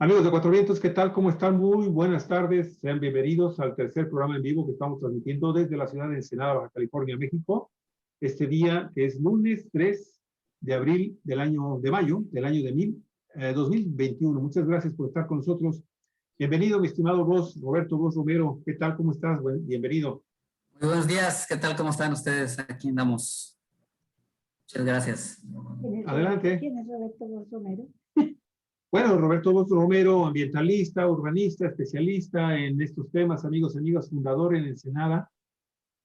Amigos de Cuatro Vientos, ¿qué tal? ¿Cómo están? Muy buenas tardes. Sean bienvenidos al tercer programa en vivo que estamos transmitiendo desde la ciudad de Ensenada, Baja California, México. Este día, que es lunes 3 de abril de mayo del año de 2021. Muchas gracias por estar con nosotros. Bienvenido, mi estimado Roberto Vos Romero. ¿Qué tal? ¿Cómo estás? Bienvenido. Muy buenos días. ¿Qué tal? ¿Cómo están ustedes? Aquí andamos. Muchas gracias. Adelante. ¿Quién es Roberto Vos Romero? Bueno, Roberto Vos Romero, ambientalista, urbanista, especialista en estos temas, amigas, fundador en Ensenada,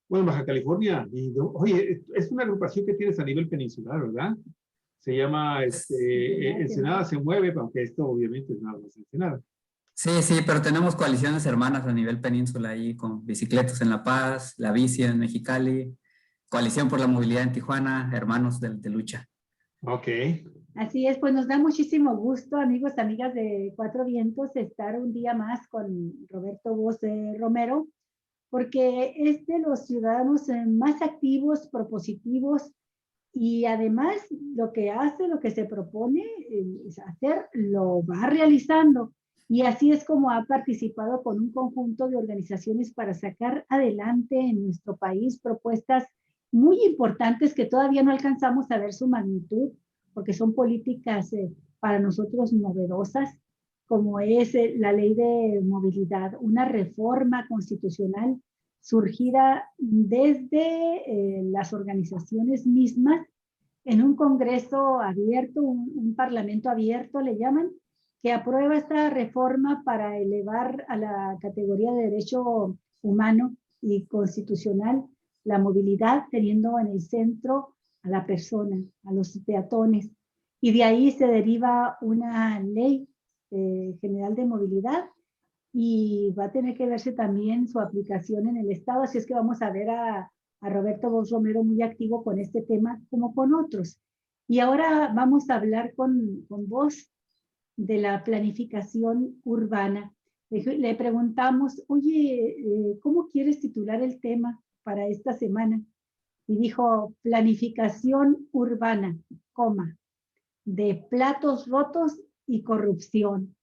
bueno, Baja California. Oye, es una agrupación que tienes a nivel peninsular, ¿verdad? Se llama Ensenada se mueve, aunque esto obviamente es nada más Ensenada. Sí, pero tenemos coaliciones hermanas a nivel península ahí con Bicicletas en La Paz, La Bici en Mexicali, Coalición por la Movilidad en Tijuana, Hermanos de Lucha. Ok. Así es, pues nos da muchísimo gusto, amigos, amigas de Cuatro Vientos, estar un día más con Roberto Vos Romero, porque es de los ciudadanos más activos, propositivos, y además lo que hace, lo que se propone es hacer, lo va realizando. Y así es como ha participado con un conjunto de organizaciones para sacar adelante en nuestro país propuestas muy importantes que todavía no alcanzamos a ver su magnitud, porque son políticas para nosotros novedosas, como es la ley de movilidad, una reforma constitucional surgida desde las organizaciones mismas en un congreso abierto, un parlamento abierto le llaman, que aprueba esta reforma para elevar a la categoría de derecho humano y constitucional la movilidad, teniendo en el centro a la persona, a los peatones. Y de ahí se deriva una ley general de movilidad y va a tener que verse también su aplicación en el Estado. Así es que vamos a ver a Roberto Vos Romero muy activo con este tema como con otros. Y ahora vamos a hablar con vos de la planificación urbana. Le preguntamos, oye, ¿cómo quieres titular el tema para esta semana? Y dijo, planificación urbana, coma, de platos rotos y corrupción.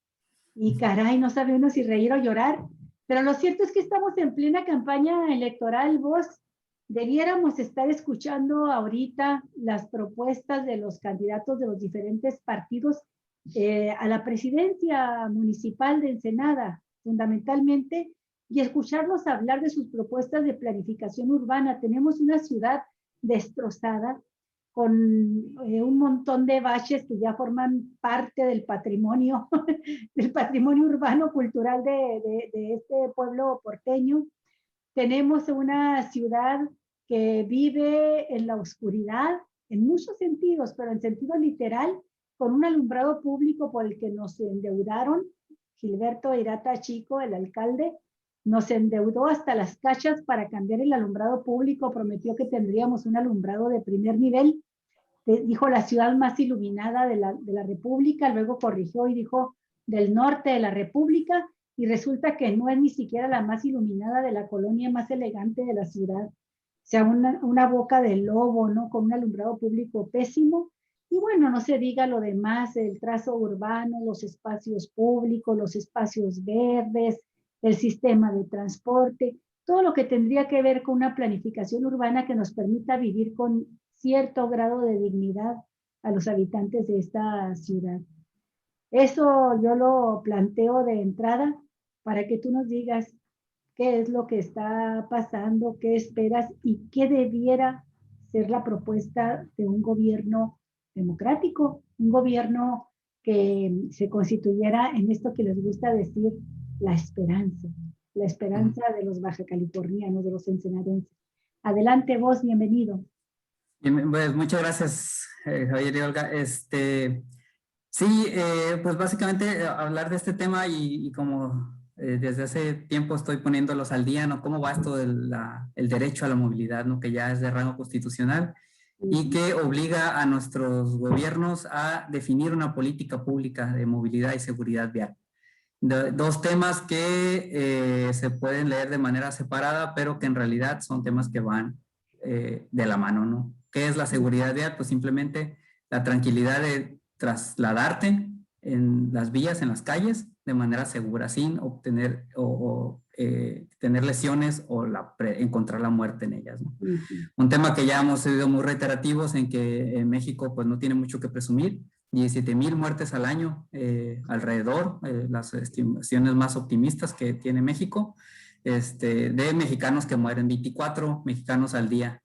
Y caray, no sabe uno si reír o llorar. Pero lo cierto es que estamos en plena campaña electoral, vos. Debiéramos estar escuchando ahorita las propuestas de los candidatos de los diferentes partidos a la presidencia municipal de Ensenada, fundamentalmente, y escucharlos hablar de sus propuestas de planificación urbana. Tenemos una ciudad destrozada, con un montón de baches que ya forman parte del patrimonio, del patrimonio urbano cultural de este pueblo porteño. Tenemos una ciudad que vive en la oscuridad, en muchos sentidos, pero en sentido literal, con un alumbrado público por el que nos endeudaron. Gilberto Irata Chico, el alcalde, nos endeudó hasta las cachas para cambiar el alumbrado público, prometió que tendríamos un alumbrado de primer nivel, dijo la ciudad más iluminada de la República, luego corrigió y dijo del norte de la República, y resulta que no es ni siquiera la más iluminada de la colonia más elegante de la ciudad. O sea, una boca de lobo, ¿no? Con un alumbrado público pésimo. Y bueno, no se diga lo demás, el trazo urbano, los espacios públicos, los espacios verdes, el sistema de transporte, todo lo que tendría que ver con una planificación urbana que nos permita vivir con cierto grado de dignidad a los habitantes de esta ciudad. Eso yo lo planteo de entrada para que tú nos digas qué es lo que está pasando, qué esperas y qué debiera ser la propuesta de un gobierno democrático, un gobierno que se constituyera en esto que les gusta decir, la esperanza de los baja californianos, de los ensenadenses. Adelante vos, bienvenido. Bien, pues, muchas gracias, Javier y Olga. Sí, pues básicamente hablar de este tema y como desde hace tiempo estoy poniéndolos al día, ¿no? ¿Cómo va esto del el derecho a la movilidad, ¿no? Que ya es de rango constitucional y que obliga a nuestros gobiernos a definir una política pública de movilidad y seguridad vial. Dos temas que se pueden leer de manera separada, pero que en realidad son temas que van de la mano, ¿no? ¿Qué es la seguridad vial? Pues simplemente la tranquilidad de trasladarte en las vías, en las calles, de manera segura, sin obtener tener lesiones o encontrar la muerte en ellas, ¿no? Un tema que ya hemos sido muy reiterativos en que en México pues no tiene mucho que presumir, 17,000 muertes al año alrededor, las estimaciones más optimistas que tiene México, de mexicanos que mueren, 24 mexicanos al día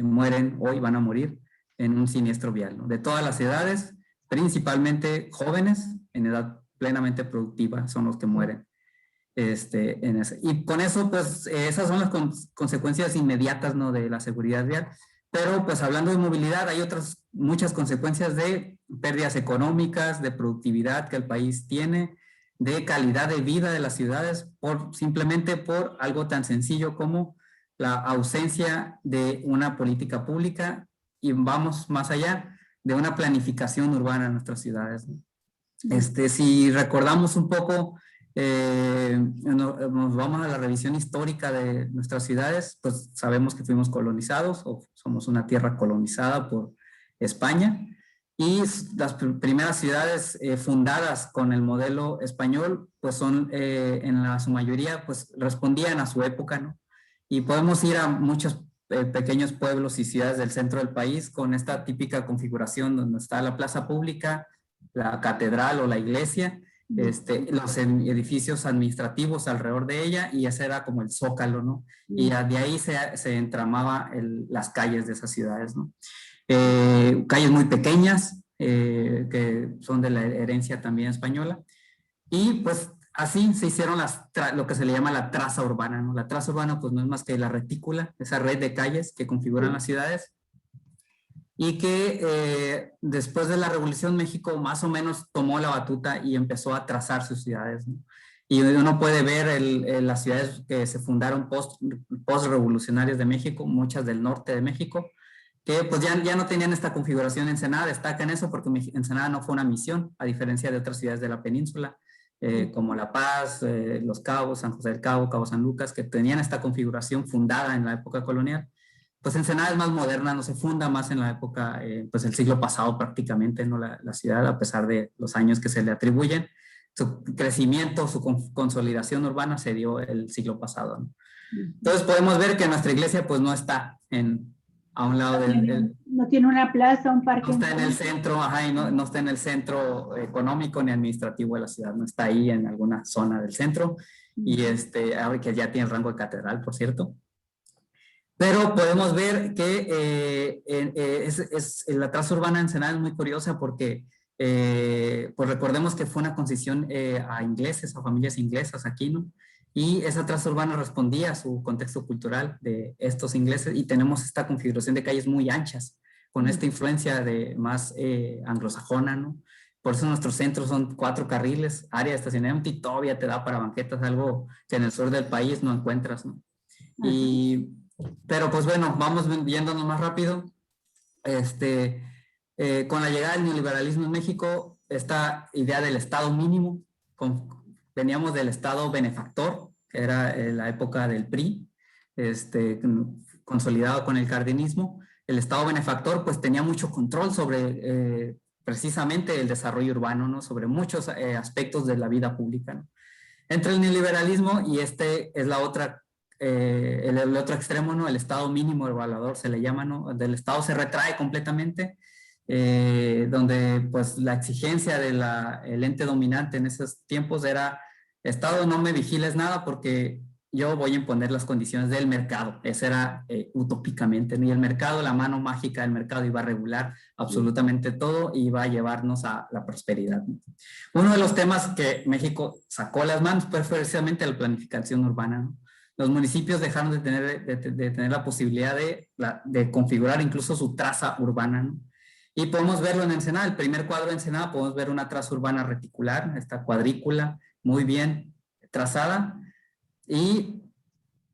mueren hoy, van a morir en un siniestro vial, ¿no? De todas las edades, principalmente jóvenes en edad plenamente productiva son los que mueren. Y con eso, pues, esas son las consecuencias inmediatas, ¿no?, de la seguridad vial. Pero, pues, hablando de movilidad, hay otras muchas consecuencias de pérdidas económicas, de productividad que el país tiene, de calidad de vida de las ciudades, simplemente por algo tan sencillo como la ausencia de una política pública y vamos más allá, de una planificación urbana en nuestras ciudades, ¿no? Si recordamos un poco, nos vamos a la revisión histórica de nuestras ciudades, pues sabemos que fuimos colonizados o somos una tierra colonizada por España y las primeras ciudades fundadas con el modelo español, pues son en su mayoría, pues respondían a su época, ¿no? Y podemos ir a muchos pequeños pueblos y ciudades del centro del país con esta típica configuración donde está la plaza pública, la catedral o la iglesia, los edificios administrativos alrededor de ella y ese era como el zócalo, ¿no? Y de ahí se entramaba las calles de esas ciudades, ¿no? Calles muy pequeñas que son de la herencia también española y pues así se hicieron lo que se le llama la traza urbana, ¿no? La traza urbana pues no es más que la retícula, esa red de calles que configuran las ciudades y que después de la Revolución México más o menos tomó la batuta y empezó a trazar sus ciudades, ¿no? Y uno puede ver las ciudades que se fundaron post-revolucionarias de México, muchas del norte de México, que pues ya no tenían esta configuración. Ensenada destaca en eso porque Ensenada no fue una misión, a diferencia de otras ciudades de la península, como La Paz, Los Cabos, San José del Cabo, Cabo San Lucas, que tenían esta configuración fundada en la época colonial. Pues Ensenada es más moderna, no se funda más en la época, pues el siglo pasado prácticamente, ¿no? La ciudad, a pesar de los años que se le atribuyen, su crecimiento, su consolidación urbana se dio el siglo pasado, ¿no? Entonces podemos ver que nuestra iglesia pues no está a un lado no tiene una plaza, un parque. No está en el centro, ajá, y no está en el centro económico ni administrativo de la ciudad, no está ahí en alguna zona del centro, y que ya tiene rango de catedral, por cierto. Pero podemos ver que la traza urbana de Ensenada es muy curiosa porque pues recordemos que fue una concesión a ingleses, a familias inglesas aquí, ¿no? Y esa traza urbana respondía a su contexto cultural de estos ingleses y tenemos esta configuración de calles muy anchas, con esta influencia más anglosajona, ¿no? Por eso nuestros centros son 4 carriles, área de estacionamiento y todavía te da para banquetas, algo que en el sur del país no encuentras, ¿no? Pero pues bueno, vamos viéndonos más rápido. Con la llegada del neoliberalismo en México, esta idea del Estado mínimo, veníamos del Estado benefactor, que era la época del PRI, consolidado con el cardenismo. El Estado benefactor pues tenía mucho control sobre precisamente el desarrollo urbano, ¿no? Sobre muchos aspectos de la vida pública, ¿no? Entre el neoliberalismo y es la otra, el otro extremo, ¿no? El Estado mínimo evaluador se le llama, ¿no? Del Estado se retrae completamente, donde pues la exigencia del ente dominante en esos tiempos era: Estado, no me vigiles nada porque yo voy a imponer las condiciones del mercado. Eso era utópicamente, ¿no? Y el mercado, la mano mágica del mercado iba a regular absolutamente todo y iba a llevarnos a la prosperidad, ¿no? Uno de los temas que México sacó las manos fue precisamente la planificación urbana, ¿no? Los municipios dejaron de tener la posibilidad de configurar incluso su traza urbana, ¿no? Y podemos verlo en Ensenada, el primer cuadro de Ensenada, podemos ver una traza urbana reticular, esta cuadrícula muy bien trazada, y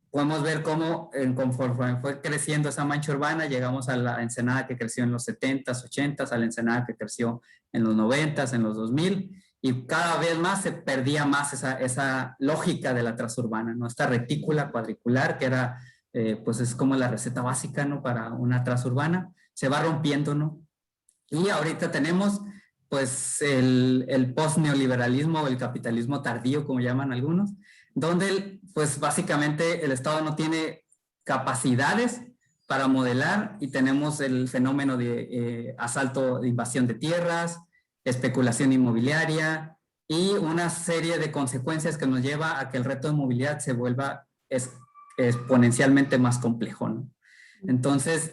podemos ver cómo conforme fue creciendo esa mancha urbana, llegamos a la Ensenada que creció en los 70s, 80s, a la Ensenada que creció en los 90s, en los 2000, y cada vez más se perdía más esa lógica de la traza urbana, ¿no? Esta retícula cuadricular que era, pues es como la receta básica, ¿no? Para una traza urbana, se va rompiendo, ¿no? Y ahorita tenemos pues el post-neoliberalismo o el capitalismo tardío, como llaman algunos, donde pues básicamente el Estado no tiene capacidades para modelar y tenemos el fenómeno de asalto, de invasión de tierras, especulación inmobiliaria y una serie de consecuencias que nos lleva a que el reto de movilidad se vuelva exponencialmente más complejo, ¿no? Entonces,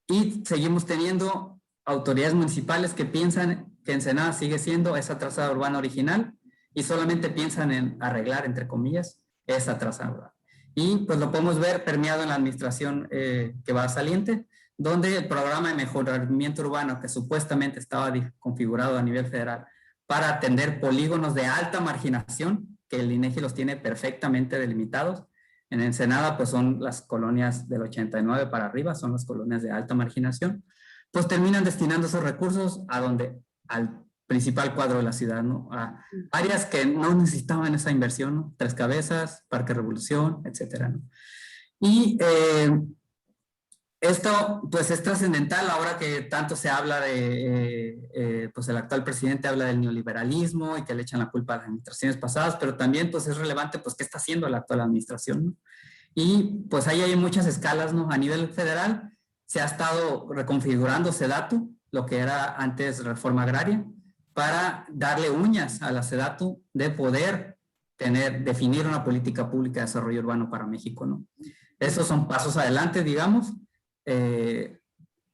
y seguimos teniendo autoridades municipales que piensan que Ensenada sigue siendo esa trazada urbana original y solamente piensan en arreglar, entre comillas, esa trazada urbana. Y pues lo podemos ver permeado en la administración que va saliente, donde el programa de mejoramiento urbano que supuestamente estaba configurado a nivel federal para atender polígonos de alta marginación, que el INEGI los tiene perfectamente delimitados. En Ensenada, pues son las colonias del 89 para arriba, son las colonias de alta marginación, pues terminan destinando esos recursos a donde, al principal cuadro de la ciudad, ¿no? A áreas que no necesitaban esa inversión, ¿no? Tres Cabezas, Parque Revolución, etcétera, ¿no? Y esto, pues, es trascendental ahora que tanto se habla de, pues, el actual presidente habla del neoliberalismo y que le echan la culpa a las administraciones pasadas, pero también, pues, es relevante, pues, qué está haciendo la actual administración, ¿no? Y, pues, ahí hay muchas escalas, ¿no? A nivel federal se ha estado reconfigurando SEDATU, lo que era antes reforma agraria, para darle uñas a la SEDATU de poder definir una política pública de desarrollo urbano para México, ¿no? Esos son pasos adelante, digamos.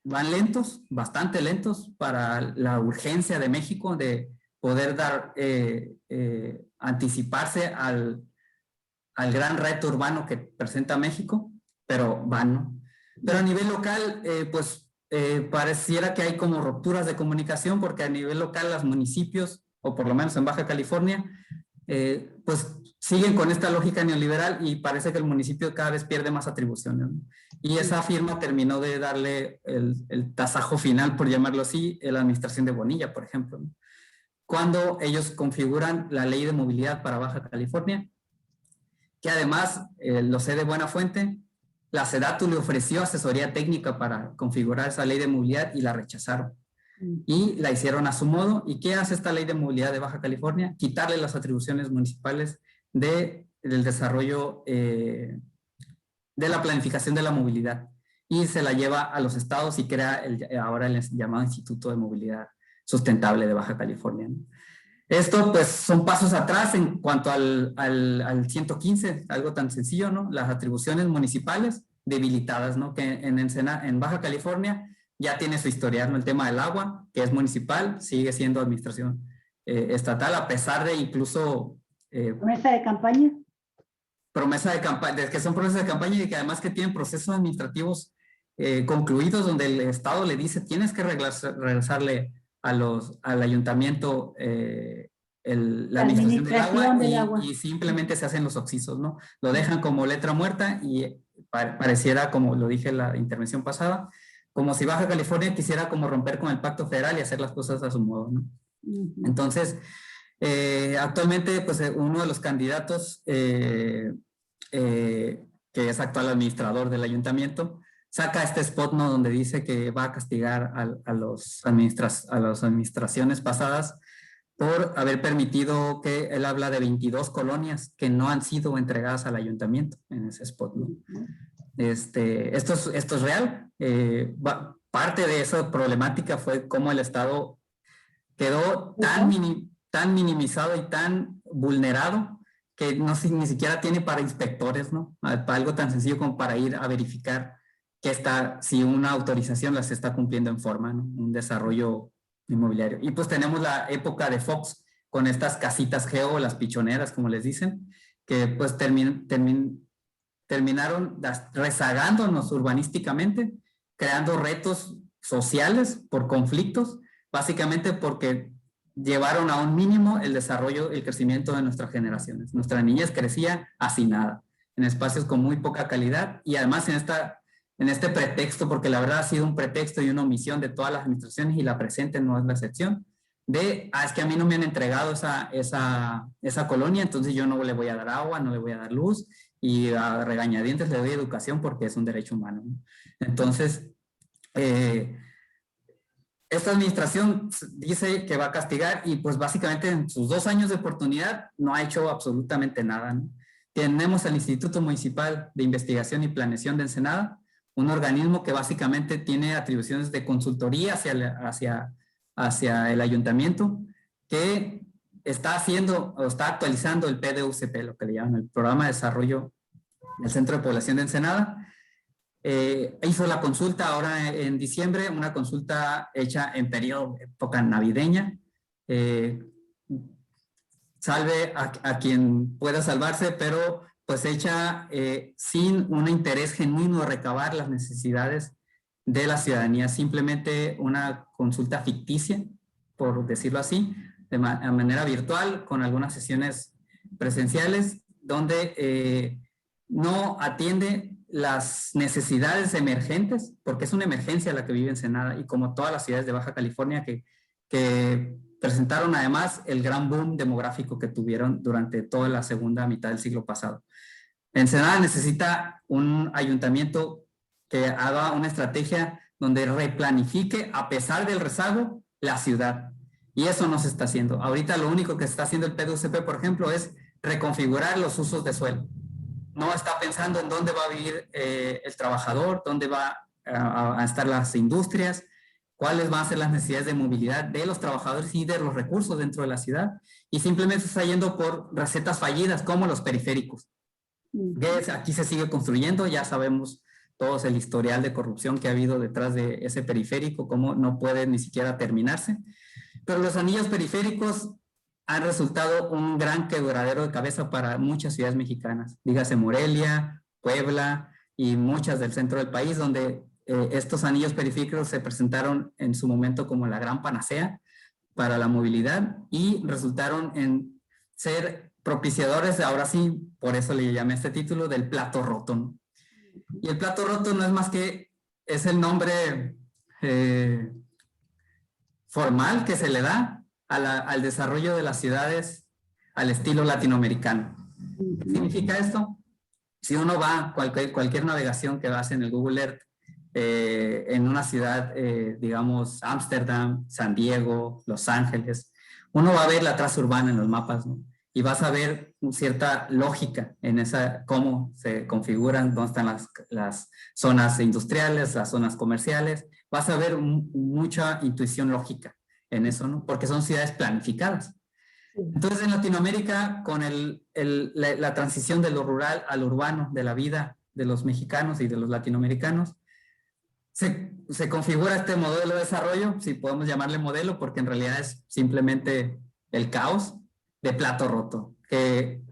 Van lentos, bastante lentos para la urgencia de México de poder anticiparse al gran reto urbano que presenta México, pero van, ¿no? Pero a nivel local, pues pareciera que hay como rupturas de comunicación porque a nivel local los municipios, o por lo menos en Baja California, pues siguen con esta lógica neoliberal y parece que el municipio cada vez pierde más atribuciones, ¿no? Y esa firma terminó de darle el tasajo final, por llamarlo así, a la administración de Bonilla, por ejemplo, ¿no? Cuando ellos configuran la ley de movilidad para Baja California, que además, lo sé de buena fuente, la SEDATU le ofreció asesoría técnica para configurar esa ley de movilidad y la rechazaron. Y la hicieron a su modo. ¿Y qué hace esta ley de movilidad de Baja California? Quitarle las atribuciones municipales del desarrollo, de la planificación de la movilidad. Y se la lleva a los estados y crea ahora el llamado Instituto de Movilidad Sustentable de Baja California, ¿no? Esto, pues, son pasos atrás en cuanto al 115, algo tan sencillo, ¿no? Las atribuciones municipales debilitadas, ¿no? Que en Baja California ya tiene su historial, ¿no? El tema del agua, que es municipal, sigue siendo administración estatal, a pesar de incluso... ¿Promesa de campaña? Promesa de campaña, que son promesas de campaña y que además que tienen procesos administrativos concluidos donde el Estado le dice, tienes que regresarle al ayuntamiento la administración del agua y simplemente se hacen los oxisos, ¿no? Lo dejan como letra muerta y pareciera, como lo dije en la intervención pasada, como si Baja California quisiera como romper con el pacto federal y hacer las cosas a su modo, ¿no? Entonces, actualmente, pues uno de los candidatos que es actual administrador del ayuntamiento, saca este spot, ¿no? Donde dice que va a castigar a las administraciones pasadas por haber permitido que él habla de 22 colonias que no han sido entregadas al ayuntamiento en ese spot, ¿no? Esto es real. Parte de esa problemática fue cómo el Estado quedó tan minimizado y tan vulnerado que ni siquiera tiene para inspectores, ¿no? Para algo tan sencillo como para ir a verificar si una autorización las está cumpliendo en forma, ¿no? Un desarrollo inmobiliario. Y pues tenemos la época de Fox con estas casitas geo, las pichoneras, como les dicen, que pues terminaron rezagándonos urbanísticamente, creando retos sociales por conflictos, básicamente porque llevaron a un mínimo el desarrollo, el crecimiento de nuestras generaciones. Nuestra niñez crecía hacinada, en espacios con muy poca calidad y además en este pretexto, porque la verdad ha sido un pretexto y una omisión de todas las administraciones y la presente no es la excepción, es que a mí no me han entregado esa colonia, entonces yo no le voy a dar agua, no le voy a dar luz y a regañadientes le doy educación porque es un derecho humano, ¿no? Entonces, esta administración dice que va a castigar y pues básicamente en sus 2 años de oportunidad no ha hecho absolutamente nada, ¿no? Tenemos el Instituto Municipal de Investigación y Planeación de Ensenada, un organismo que básicamente tiene atribuciones de consultoría hacia el ayuntamiento, que está haciendo o está actualizando el PDUCP, lo que le llaman el Programa de Desarrollo del Centro de Población de Ensenada. Hizo la consulta ahora en diciembre, una consulta hecha en periodo, época navideña. Salve a quien pueda salvarse, pero pues hecha sin un interés genuino de recabar las necesidades de la ciudadanía, simplemente una consulta ficticia, por decirlo así, de manera virtual, con algunas sesiones presenciales, donde no atiende las necesidades emergentes, porque es una emergencia la que vive Ensenada, y como todas las ciudades de Baja California que presentaron además el gran boom demográfico que tuvieron durante toda la segunda mitad del siglo pasado. Ensenada necesita un ayuntamiento que haga una estrategia donde replanifique, a pesar del rezago, la ciudad. Y eso no se está haciendo. Ahorita lo único que está haciendo el PDUCP, por ejemplo, es reconfigurar los usos de suelo. No está pensando en dónde va a vivir el trabajador, dónde va a estar las industrias, cuáles van a ser las necesidades de movilidad de los trabajadores y de los recursos dentro de la ciudad. Y simplemente está yendo por recetas fallidas, como los periféricos. Aquí se sigue construyendo, ya sabemos todos el historial de corrupción que ha habido detrás de ese periférico, cómo no puede ni siquiera terminarse. Pero los anillos periféricos han resultado un gran quebradero de cabeza para muchas ciudades mexicanas, dígase Morelia, Puebla y muchas del centro del país, donde estos anillos periféricos se presentaron en su momento como la gran panacea para la movilidad y resultaron en ser propiciadores, ahora sí, por eso le llamé este título, del plato roto, ¿no? Y el plato roto no es más que, es el nombre formal que se le da al desarrollo de las ciudades al estilo latinoamericano. ¿Qué significa esto? Si uno va, cualquier navegación que hace en el Google Earth, en una ciudad, digamos, Ámsterdam, San Diego, Los Ángeles, uno va a ver la traza urbana en los mapas, ¿no? Y vas a ver cierta lógica en esa, cómo se configuran, dónde están las zonas industriales, las zonas comerciales. Vas a ver mucha intuición lógica en eso, ¿no? Porque son ciudades planificadas. Entonces, en Latinoamérica, con la transición de lo rural al urbano, de la vida de los mexicanos y de los latinoamericanos, se configura este modelo de desarrollo, si podemos llamarle modelo, porque en realidad es simplemente el caos de plato roto.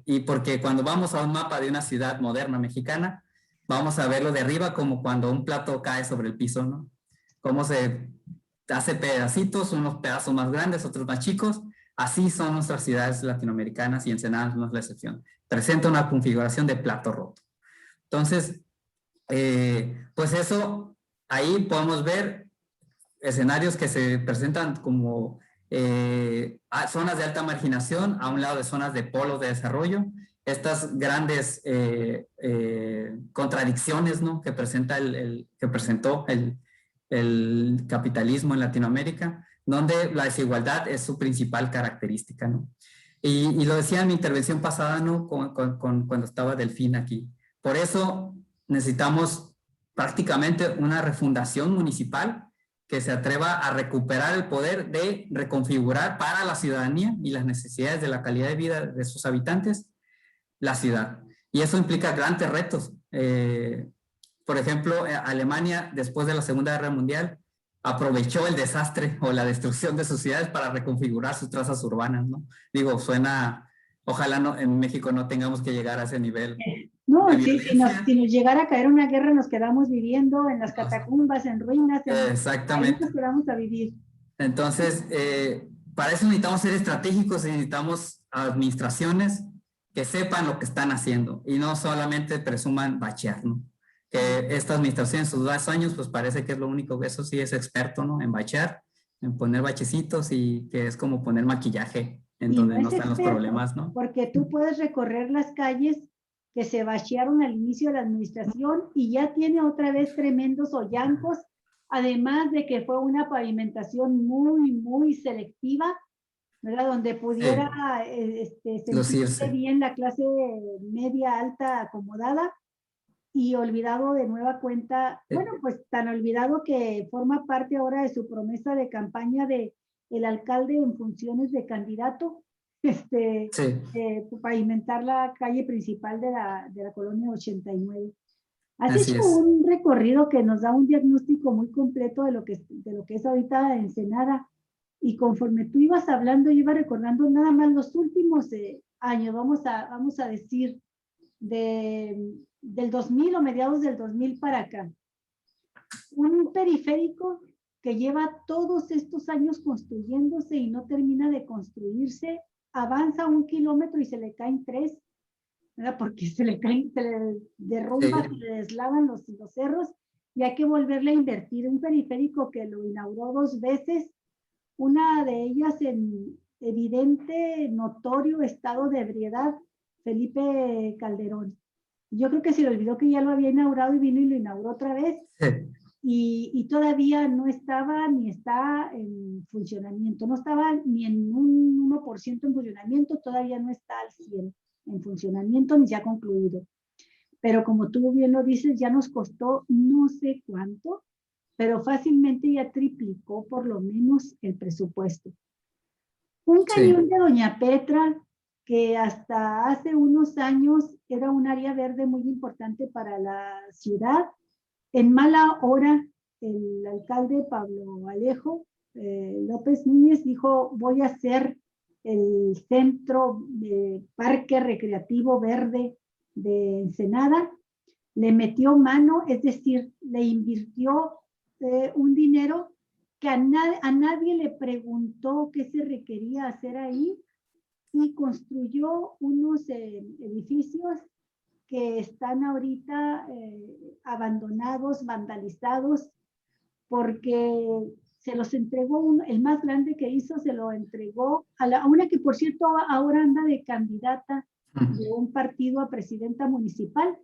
Y porque cuando vamos a un mapa de una ciudad moderna mexicana, vamos a verlo de arriba como cuando un plato cae sobre el piso, ¿no? Cómo se hace pedacitos, unos pedazos más grandes, otros más chicos. Así son nuestras ciudades latinoamericanas y Ensenada no es la excepción. Presenta una configuración de plato roto. Entonces, pues eso, ahí podemos ver escenarios que se presentan como zonas de alta marginación a un lado de zonas de polos de desarrollo. Estas grandes contradicciones, ¿no?, que presentó el capitalismo en Latinoamérica, donde la desigualdad es su principal característica, ¿no? Y lo decía en mi intervención pasada, ¿no?, cuando estaba Delfín aquí. Por eso necesitamos prácticamente una refundación municipal que se atreva a recuperar el poder de reconfigurar para la ciudadanía y las necesidades de la calidad de vida de sus habitantes la ciudad. Y eso implica grandes retos. Por ejemplo, Alemania, después de la Segunda Guerra Mundial, aprovechó el desastre o la destrucción de sus ciudades para reconfigurar sus trazas urbanas, ¿no? Digo, suena, ojalá no, en México no tengamos que llegar a ese nivel. No, si nos llegara a caer una guerra, nos quedamos viviendo en las catacumbas, en ruinas. Exactamente. Ahí nos quedamos a vivir. Entonces, para eso necesitamos ser estratégicos y necesitamos administraciones que sepan lo que están haciendo y no solamente presuman bachear, ¿no? Que esta administración en sus 2 años, pues parece que es lo único, eso sí es experto, ¿no?, en bachear, en poner bachecitos, y que es como poner maquillaje en donde no están los problemas, ¿no? Porque tú puedes recorrer las calles que se bachearon al inicio de la administración y ya tiene otra vez tremendos hoyancos además de que fue una pavimentación muy, muy selectiva, ¿verdad? Donde pudiera sentirse lucirse. bien la clase media, alta, acomodada, y olvidado de nueva cuenta, bueno, pues tan olvidado que forma parte ahora de su promesa de campaña de el alcalde en funciones de candidato, Sí, pavimentar la calle principal de la colonia 89. Has así hecho es. un recorrido que nos da un diagnóstico muy completo de lo que es ahorita Ensenada, y conforme tú ibas hablando, yo iba recordando nada más los últimos años, vamos a decir, del 2000 o mediados del 2000 para acá. Un periférico que lleva todos estos años construyéndose y no termina de construirse, avanza 1 kilómetro y se le caen 3, ¿verdad? Porque se le caen, se le derrumba, se le deslavan los cerros, y hay que volverle a invertir. Un periférico que lo inauguró 2 veces, una de ellas en evidente, notorio estado de ebriedad, Felipe Calderón. Yo creo que se le olvidó que ya lo había inaugurado y vino y lo inauguró otra vez, Sí, y todavía no estaba ni está en funcionamiento, no estaba ni en un 1% en funcionamiento, todavía no está al 100 en funcionamiento, ni se ha concluido. Pero como tú bien lo dices, ya nos costó no sé cuánto, pero fácilmente ya triplicó por lo menos el presupuesto. Un cañón sí, de Doña Petra, que hasta hace unos años era un área verde muy importante para la ciudad. En mala hora, el alcalde Pablo Alejo López Núñez dijo: voy a hacer el centro de parque recreativo verde de Ensenada. Le metió mano, es decir, le invirtió un dinero que a nadie le preguntó qué se requería hacer ahí, y construyó unos edificios que están ahorita abandonados, vandalizados, porque se los entregó, el más grande que hizo, se lo entregó a una que, por cierto, ahora anda de candidata de un partido a presidenta municipal.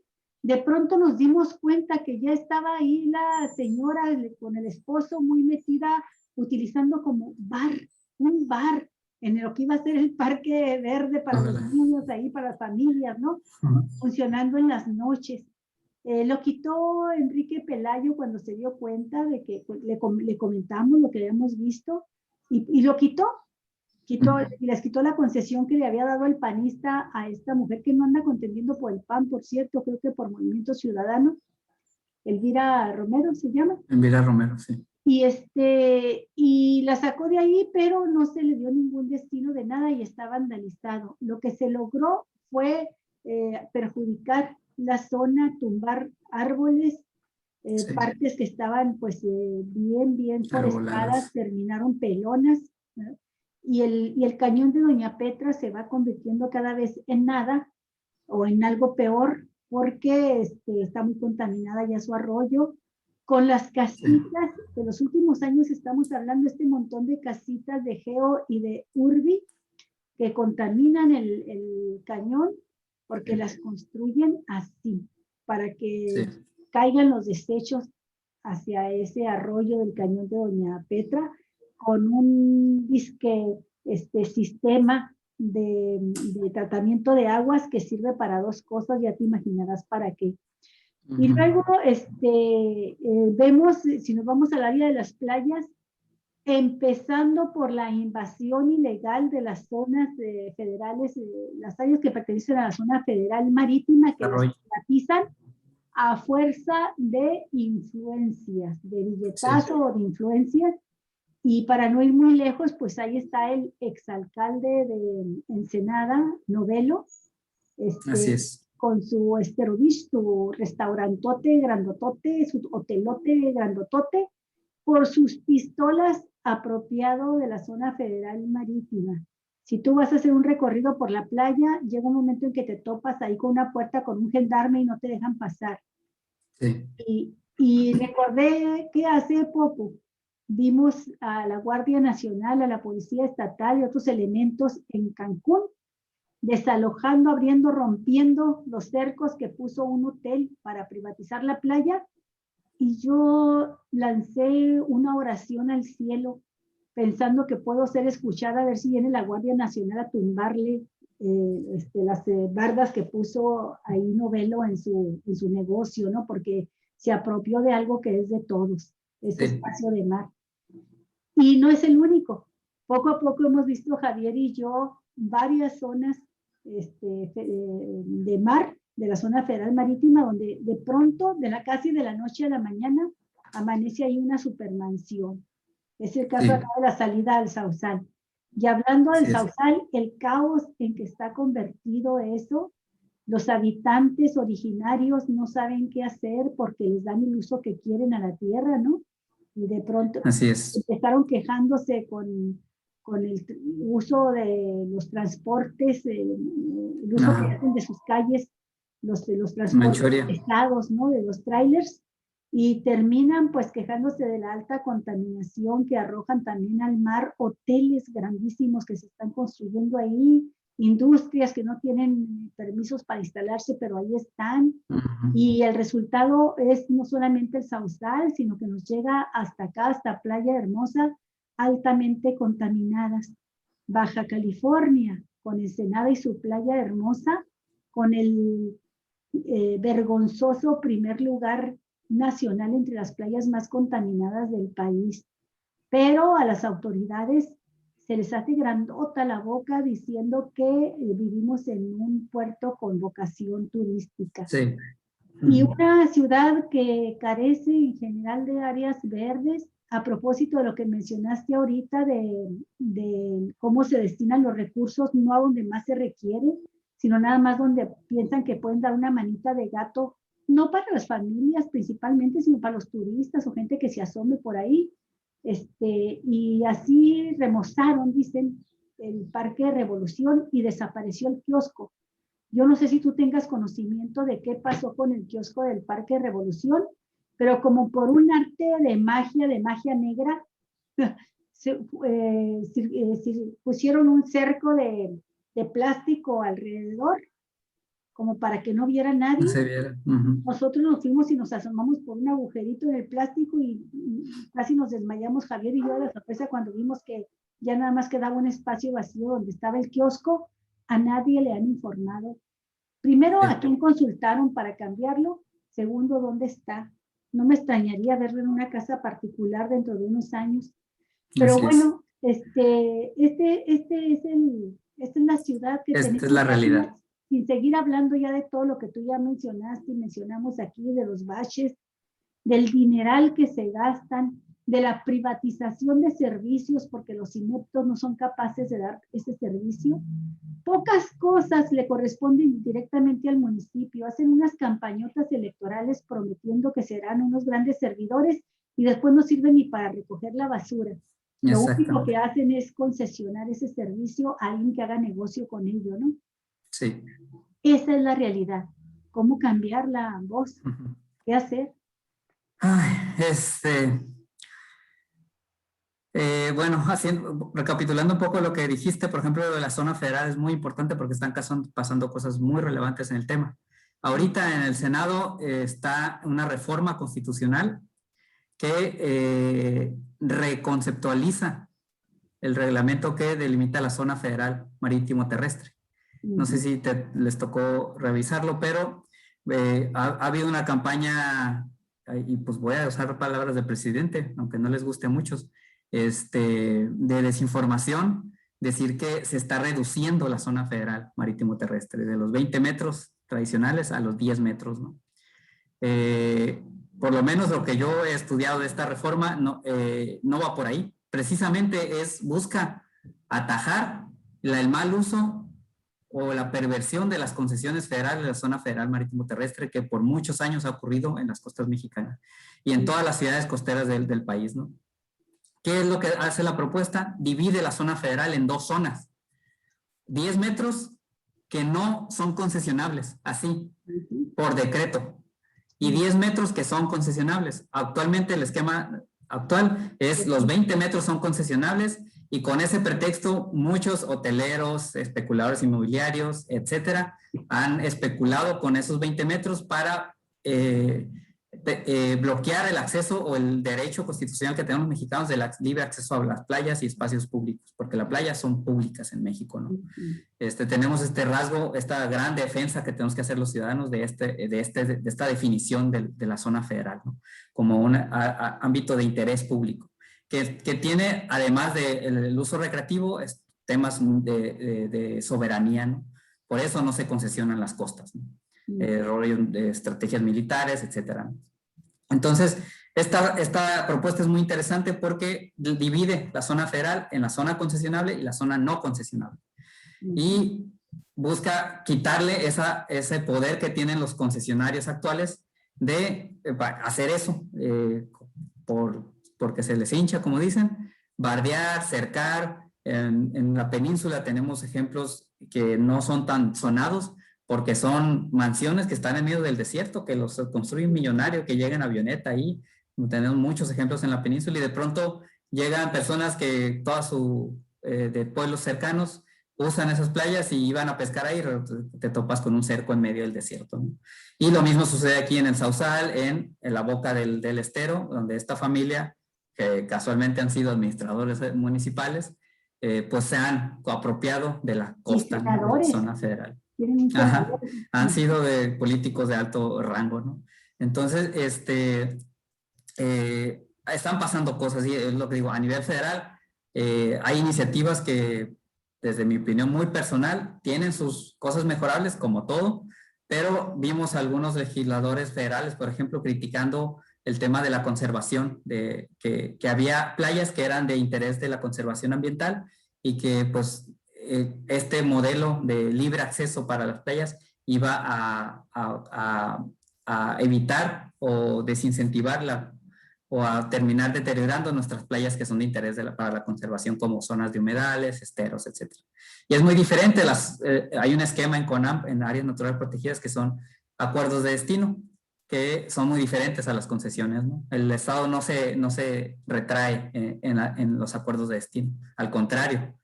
De pronto nos dimos cuenta que ya estaba ahí la señora con el esposo muy metida, utilizando como un bar en lo que iba a ser el parque verde para los niños ahí, para las familias, ¿no? Funcionando en las noches. Lo quitó Enrique Pelayo cuando se dio cuenta de que pues, le comentamos lo que habíamos visto, y lo quitó, y les quitó la concesión que le había dado el panista a esta mujer que no anda contendiendo por el PAN, por cierto, creo que por Movimiento Ciudadano, Elvira Romero se llama. Elvira Romero, sí. Y la sacó de ahí, pero no se le dio ningún destino de nada y está vandalizado. Lo que se logró fue perjudicar la zona, tumbar árboles, Sí, partes que estaban pues bien forestadas, arboladas. terminaron pelonas, ¿no? Y el cañón de Doña Petra se va convirtiendo cada vez en nada o en algo peor, porque está muy contaminada ya su arroyo, con las Sí, casitas de los últimos años. Estamos hablando de este montón de casitas de Geo y de Urbi que contaminan el cañón, porque las construyen así, para que sí, caigan los desechos hacia ese arroyo del cañón de Doña Petra, con un disque sistema de tratamiento de aguas que sirve para 2 cosas, ya te imaginarás para qué. Y luego vemos, si nos vamos al área de las playas, empezando por la invasión ilegal de las zonas federales, las áreas que pertenecen a la zona federal marítima, que las arroyo. privatizan a fuerza de influencias, de Sí, billetazo o de influencias. Y para no ir muy lejos, pues ahí está el exalcalde de Ensenada, Novelo, así es. con su Esterovich, su restaurantote grandotote, su hotelote grandotote, por sus pistolas apropiado de la zona federal marítima. Si tú vas a hacer un recorrido por la playa, llega un momento en que te topas ahí con una puerta con un gendarme y no te dejan pasar. Sí, Y recordé que hace poco vimos a la Guardia Nacional, a la Policía Estatal y otros elementos en Cancún, desalojando, abriendo, rompiendo los cercos que puso un hotel para privatizar la playa, y yo lancé una oración al cielo pensando que puedo ser escuchada, a ver si viene la Guardia Nacional a tumbarle las bardas que puso ahí Novelo en su negocio, ¿no? Porque se apropió de algo que es de todos, ese espacio de mar. Y no es el único. Poco a poco hemos visto, Javier y yo, varias zonas de mar, de la zona federal marítima, donde de pronto, casi de la noche a la mañana, amanece ahí una supermansión. Es el caso acá de la salida al Sausal. Y hablando del Sausal, el caos en que está convertido eso, los habitantes originarios no saben qué hacer porque les dan el uso que quieren a la tierra, ¿no? Y de pronto empezaron quejándose con el uso de los transportes, el uso que hacen de sus calles, los transportes pesados, ¿no? De los trailers, y terminan pues quejándose de la alta contaminación que arrojan también al mar, hoteles grandísimos que se están construyendo ahí, industrias que no tienen permisos para instalarse, pero ahí están. Y el resultado es no solamente el Sausal, sino que nos llega hasta acá, hasta Playa Hermosa, altamente contaminadas. Baja California, con Ensenada y su Playa Hermosa, con el vergonzoso primer lugar nacional entre las playas más contaminadas del país. Pero a las autoridades se les hace grandota la boca diciendo que vivimos en un puerto con vocación turística. Sí. Y una ciudad que carece en general de áreas verdes, a propósito de lo que mencionaste ahorita de cómo se destinan los recursos, no a donde más se requiere, sino nada más donde piensan que pueden dar una manita de gato, no para las familias principalmente, sino para los turistas o gente que se asome por ahí. Y así remozaron, dicen, el Parque de Revolución y desapareció el kiosco. Yo no sé si tú tengas conocimiento de qué pasó con el kiosco del Parque de Revolución, pero como por un arte de magia negra, pusieron un cerco de plástico alrededor, como para que no viera nadie. No se viera. Nosotros nos fuimos y nos asomamos por un agujerito en el plástico y casi nos desmayamos, Javier y yo, de la sorpresa cuando vimos que ya nada más quedaba un espacio vacío donde estaba el kiosco. A nadie le han informado. Primero, ¿a quién consultaron para cambiarlo? Segundo, ¿dónde está? No me extrañaría verlo en una casa particular dentro de unos años. Pero bueno, esta es la ciudad que tenemos. Esta es la realidad. Sin seguir hablando ya de todo lo que tú ya mencionaste y mencionamos aquí, de los baches, del dineral que se gastan, de la privatización de servicios porque los ineptos no son capaces de dar ese servicio. Pocas cosas le corresponden directamente al municipio. Hacen unas campañotas electorales prometiendo que serán unos grandes servidores y después no sirven ni para recoger la basura. Lo único que hacen es concesionar ese servicio a alguien que haga negocio con ello, ¿no? Sí. Esa es la realidad. ¿Cómo cambiarla, vos? ¿Qué hacer? Bueno, recapitulando un poco lo que dijiste, por ejemplo, de la zona federal es muy importante porque están pasando cosas muy relevantes en el tema. Ahorita en el Senado está una reforma constitucional que reconceptualiza el reglamento que delimita la zona federal marítimo terrestre. No sé si les tocó revisarlo, pero ha habido una campaña, y pues voy a usar palabras del presidente, aunque no les guste a muchos, de desinformación, decir que se está reduciendo la zona federal marítimo terrestre de los 20 metros tradicionales a los 10 metros, ¿no? Por lo menos lo que yo he estudiado de esta reforma no va por ahí. Precisamente busca atajar el mal uso o la perversión de las concesiones federales de la zona federal marítimo terrestre que por muchos años ha ocurrido en las costas mexicanas y en todas las ciudades costeras del país, ¿no? ¿Qué es lo que hace la propuesta? Divide la zona federal en dos zonas. 10 metros que no son concesionables, así, por decreto. Y 10 metros que son concesionables. Actualmente el esquema actual es los 20 metros son concesionables y con ese pretexto muchos hoteleros, especuladores inmobiliarios, etcétera, han especulado con esos 20 metros para bloquear el acceso o el derecho constitucional que tenemos los mexicanos del libre acceso a las playas y espacios públicos, porque las playas son públicas en México, ¿no? Tenemos este rasgo, esta gran defensa que tenemos que hacer los ciudadanos de esta definición de la zona federal, ¿no? Como un ámbito de interés público, que tiene, además del uso recreativo, temas de soberanía, ¿no? Por eso no se concesionan las costas, ¿no? De estrategias militares, etcétera. Entonces, esta propuesta es muy interesante porque divide la zona federal en la zona concesionable y la zona no concesionable. Y busca quitarle ese poder que tienen los concesionarios actuales de hacer eso, porque se les hincha, como dicen, bardear, cercar. En la península tenemos ejemplos que no son tan sonados, porque son mansiones que están en medio del desierto, que los construye un millonario, que llega en avioneta ahí. Tenemos muchos ejemplos en la península y de pronto llegan personas que de pueblos cercanos usan esas playas y van a pescar ahí, te topas con un cerco en medio del desierto, ¿no? Y lo mismo sucede aquí en el Sausal, en la boca del estero, donde esta familia, que casualmente han sido administradores municipales, pues se han apropiado de la costa, ¿no?, de la zona federal. Ajá. Han sido de políticos de alto rango, ¿no? Entonces, están pasando cosas, y es lo que digo, a nivel federal hay iniciativas que, desde mi opinión muy personal, tienen sus cosas mejorables como todo, pero vimos algunos legisladores federales, por ejemplo, criticando el tema de la conservación, que había playas que eran de interés de la conservación ambiental y que pues este modelo de libre acceso para las playas iba a evitar o desincentivar o a terminar deteriorando nuestras playas que son de interés para la conservación, como zonas de humedales, esteros, etc. Y es muy diferente, hay un esquema en CONAMP, en áreas naturales protegidas, que son acuerdos de destino, que son muy diferentes a las concesiones, ¿no? El Estado no se retrae en los acuerdos de destino, al contrario,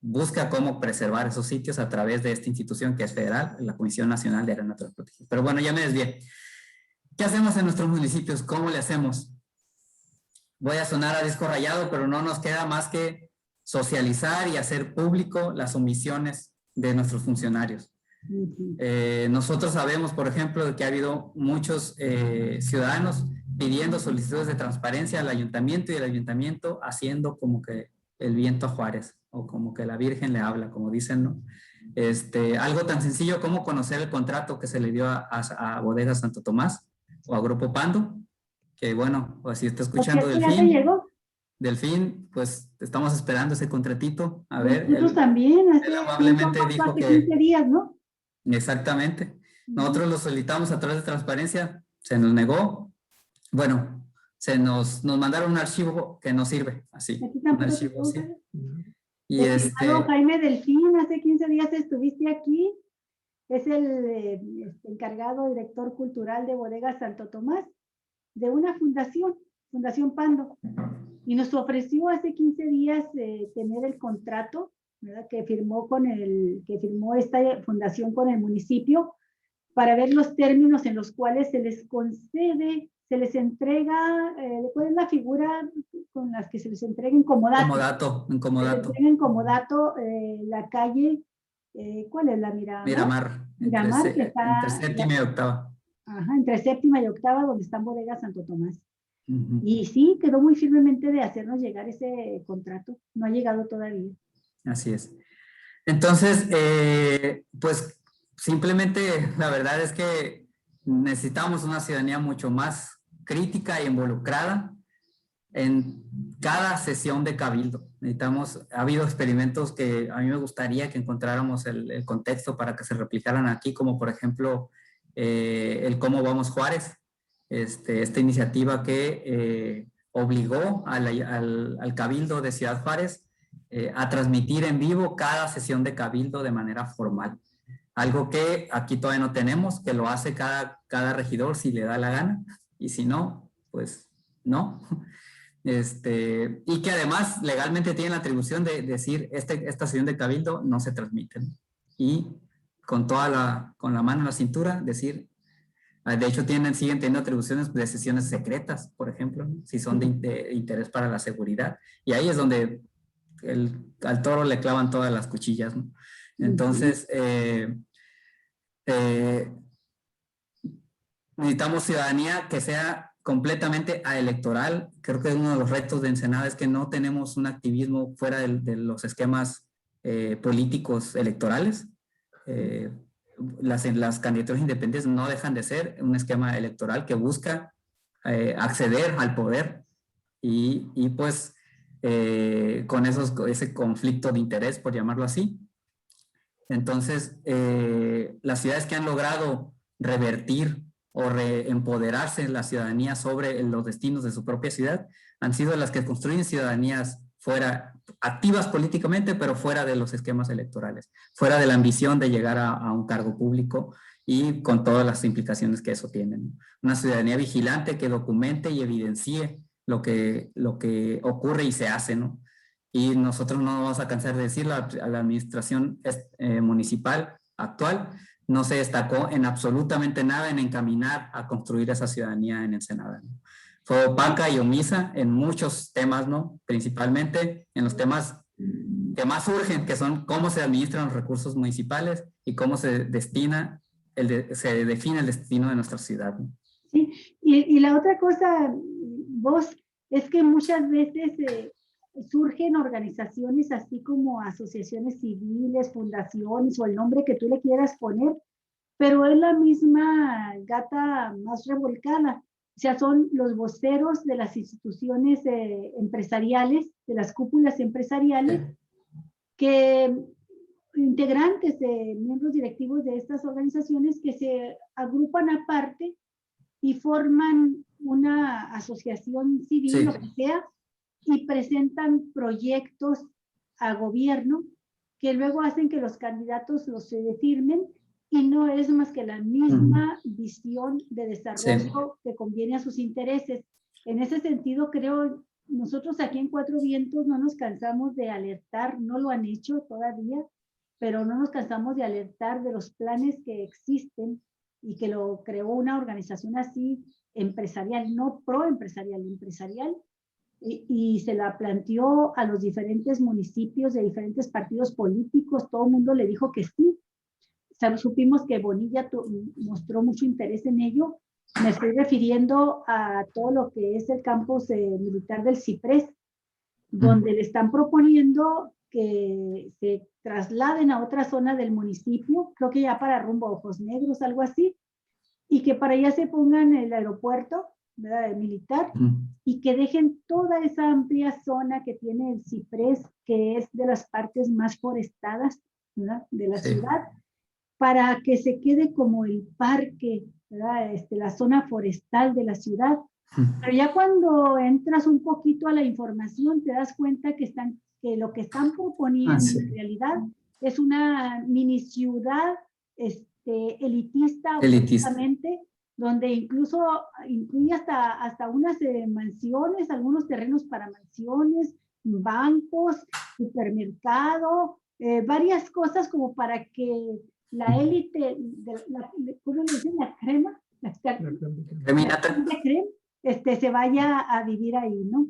busca cómo preservar esos sitios a través de esta institución que es federal, la Comisión Nacional de Áreas Naturales Protegidas. Pero bueno, ya me desvié. ¿Qué hacemos en nuestros municipios? ¿Cómo le hacemos? Voy a sonar a disco rayado, pero no nos queda más que socializar y hacer público las omisiones de nuestros funcionarios. Nosotros sabemos, por ejemplo, que ha habido muchos ciudadanos pidiendo solicitudes de transparencia al ayuntamiento, y el ayuntamiento haciendo como que el viento a Juárez, o como que la Virgen le habla, como dicen, ¿no? Algo tan sencillo como conocer el contrato que se le dio a Bodegas Santo Tomás o a Grupo Pando, que bueno, pues si está escuchando Delfín, pues estamos esperando ese contratito. A ver, nosotros también, él amablemente dijo que 15 días, ¿no? Exactamente. Nosotros lo solicitamos a través de transparencia, se nos negó. Bueno, nos mandaron un archivo que no sirve, así. Un archivo así. Y Jaime Delfín, hace 15 días estuviste aquí. Es el encargado director cultural de Bodegas Santo Tomás, de una Fundación Pando. Y nos ofreció hace 15 días tener el contrato, ¿verdad?, que firmó esta fundación con el municipio, para ver los términos en los cuales se les concede, se les entrega, ¿cuál es la figura con las que se les entrega en comodato? En comodato. Se les entrega en comodato la calle, ¿cuál es la Miramar? Miramar, que está entre séptima y octava. Ajá, entre séptima y octava, donde están Bodegas Santo Tomás. Y sí, quedó muy firmemente de hacernos llegar ese contrato. No ha llegado todavía. Así es. Entonces, pues simplemente la verdad es que necesitamos una ciudadanía mucho más crítica e involucrada en cada sesión de cabildo. Ha habido experimentos que a mí me gustaría que encontráramos el contexto para que se replicaran aquí, como por ejemplo el Cómo Vamos Juárez, esta iniciativa que obligó al Cabildo de Ciudad Juárez a transmitir en vivo cada sesión de cabildo de manera formal. Algo que aquí todavía no tenemos, que lo hace cada regidor si le da la gana, y si no, pues no. Y que además legalmente tiene la atribución de decir esta sesión de cabildo no se transmite, ¿no? Y con la mano en la cintura decir De hecho, siguen teniendo atribuciones de sesiones secretas, por ejemplo, ¿no? Si son de interés para la seguridad. Y ahí es donde al toro le clavan todas las cuchillas, ¿no? Entonces, necesitamos ciudadanía que sea completamente aelectoral. Creo que uno de los retos de Ensenada es que no tenemos un activismo fuera de los esquemas políticos electorales. Las candidaturas independientes no dejan de ser un esquema electoral que busca acceder al poder y pues con ese conflicto de interés, por llamarlo así. Entonces, las ciudades que han logrado revertir o reempoderarse la ciudadanía sobre los destinos de su propia ciudad han sido las que construyen ciudadanías fuera, activas políticamente, pero fuera de los esquemas electorales, fuera de la ambición de llegar a un cargo público y con todas las implicaciones que eso tiene, ¿no? Una ciudadanía vigilante que documente y evidencie lo que ocurre y se hace, ¿no? Y nosotros no nos vamos a cansar de decirlo, a la administración municipal actual no se destacó en absolutamente nada en encaminar a construir esa ciudadanía en Ensenada, ¿no? Fue opaca y omisa en muchos temas, ¿no? Principalmente en los temas que más urgen, que son cómo se administran los recursos municipales y cómo se define el destino de nuestra ciudad, ¿no? Sí, y la otra cosa, vos, es que muchas veces surgen organizaciones así como asociaciones civiles, fundaciones o el nombre que tú le quieras poner, pero es la misma gata más revolcada. O sea, son los voceros de las instituciones empresariales, de las cúpulas empresariales, que integrantes de miembros directivos de estas organizaciones que se agrupan aparte y forman una asociación civil, lo que sea, y presentan proyectos a gobierno que luego hacen que los candidatos los firmen y no es más que la misma visión de desarrollo que conviene a sus intereses. En ese sentido, creo, nosotros aquí en Cuatro Vientos no nos cansamos de alertar, no lo han hecho todavía, pero no nos cansamos de alertar de los planes que existen y que lo creó una organización así empresarial, no pro-empresarial, empresarial, y se la planteó a los diferentes municipios de diferentes partidos políticos, todo el mundo le dijo que sí. Supimos que Bonilla mostró mucho interés en ello. Me estoy refiriendo a todo lo que es el campus militar del Ciprés, donde le están proponiendo que se trasladen a otra zona del municipio, creo que ya para rumbo a Ojos Negros, algo así, y que para allá se pongan el aeropuerto, ¿verdad?, militar, y que dejen toda esa amplia zona que tiene el Ciprés, que es de las partes más forestadas, ¿verdad?, de la ciudad, para que se quede como el parque, ¿verdad?, la zona forestal de la ciudad. Pero ya cuando entras un poquito a la información, te das cuenta que lo que están proponiendo en realidad es una mini ciudad elitista, donde incluso incluye hasta unas mansiones, algunos terrenos para mansiones, bancos, supermercado, varias cosas como para que la élite, ¿cómo le dicen? La crema, la crema, se vaya a vivir ahí, ¿no?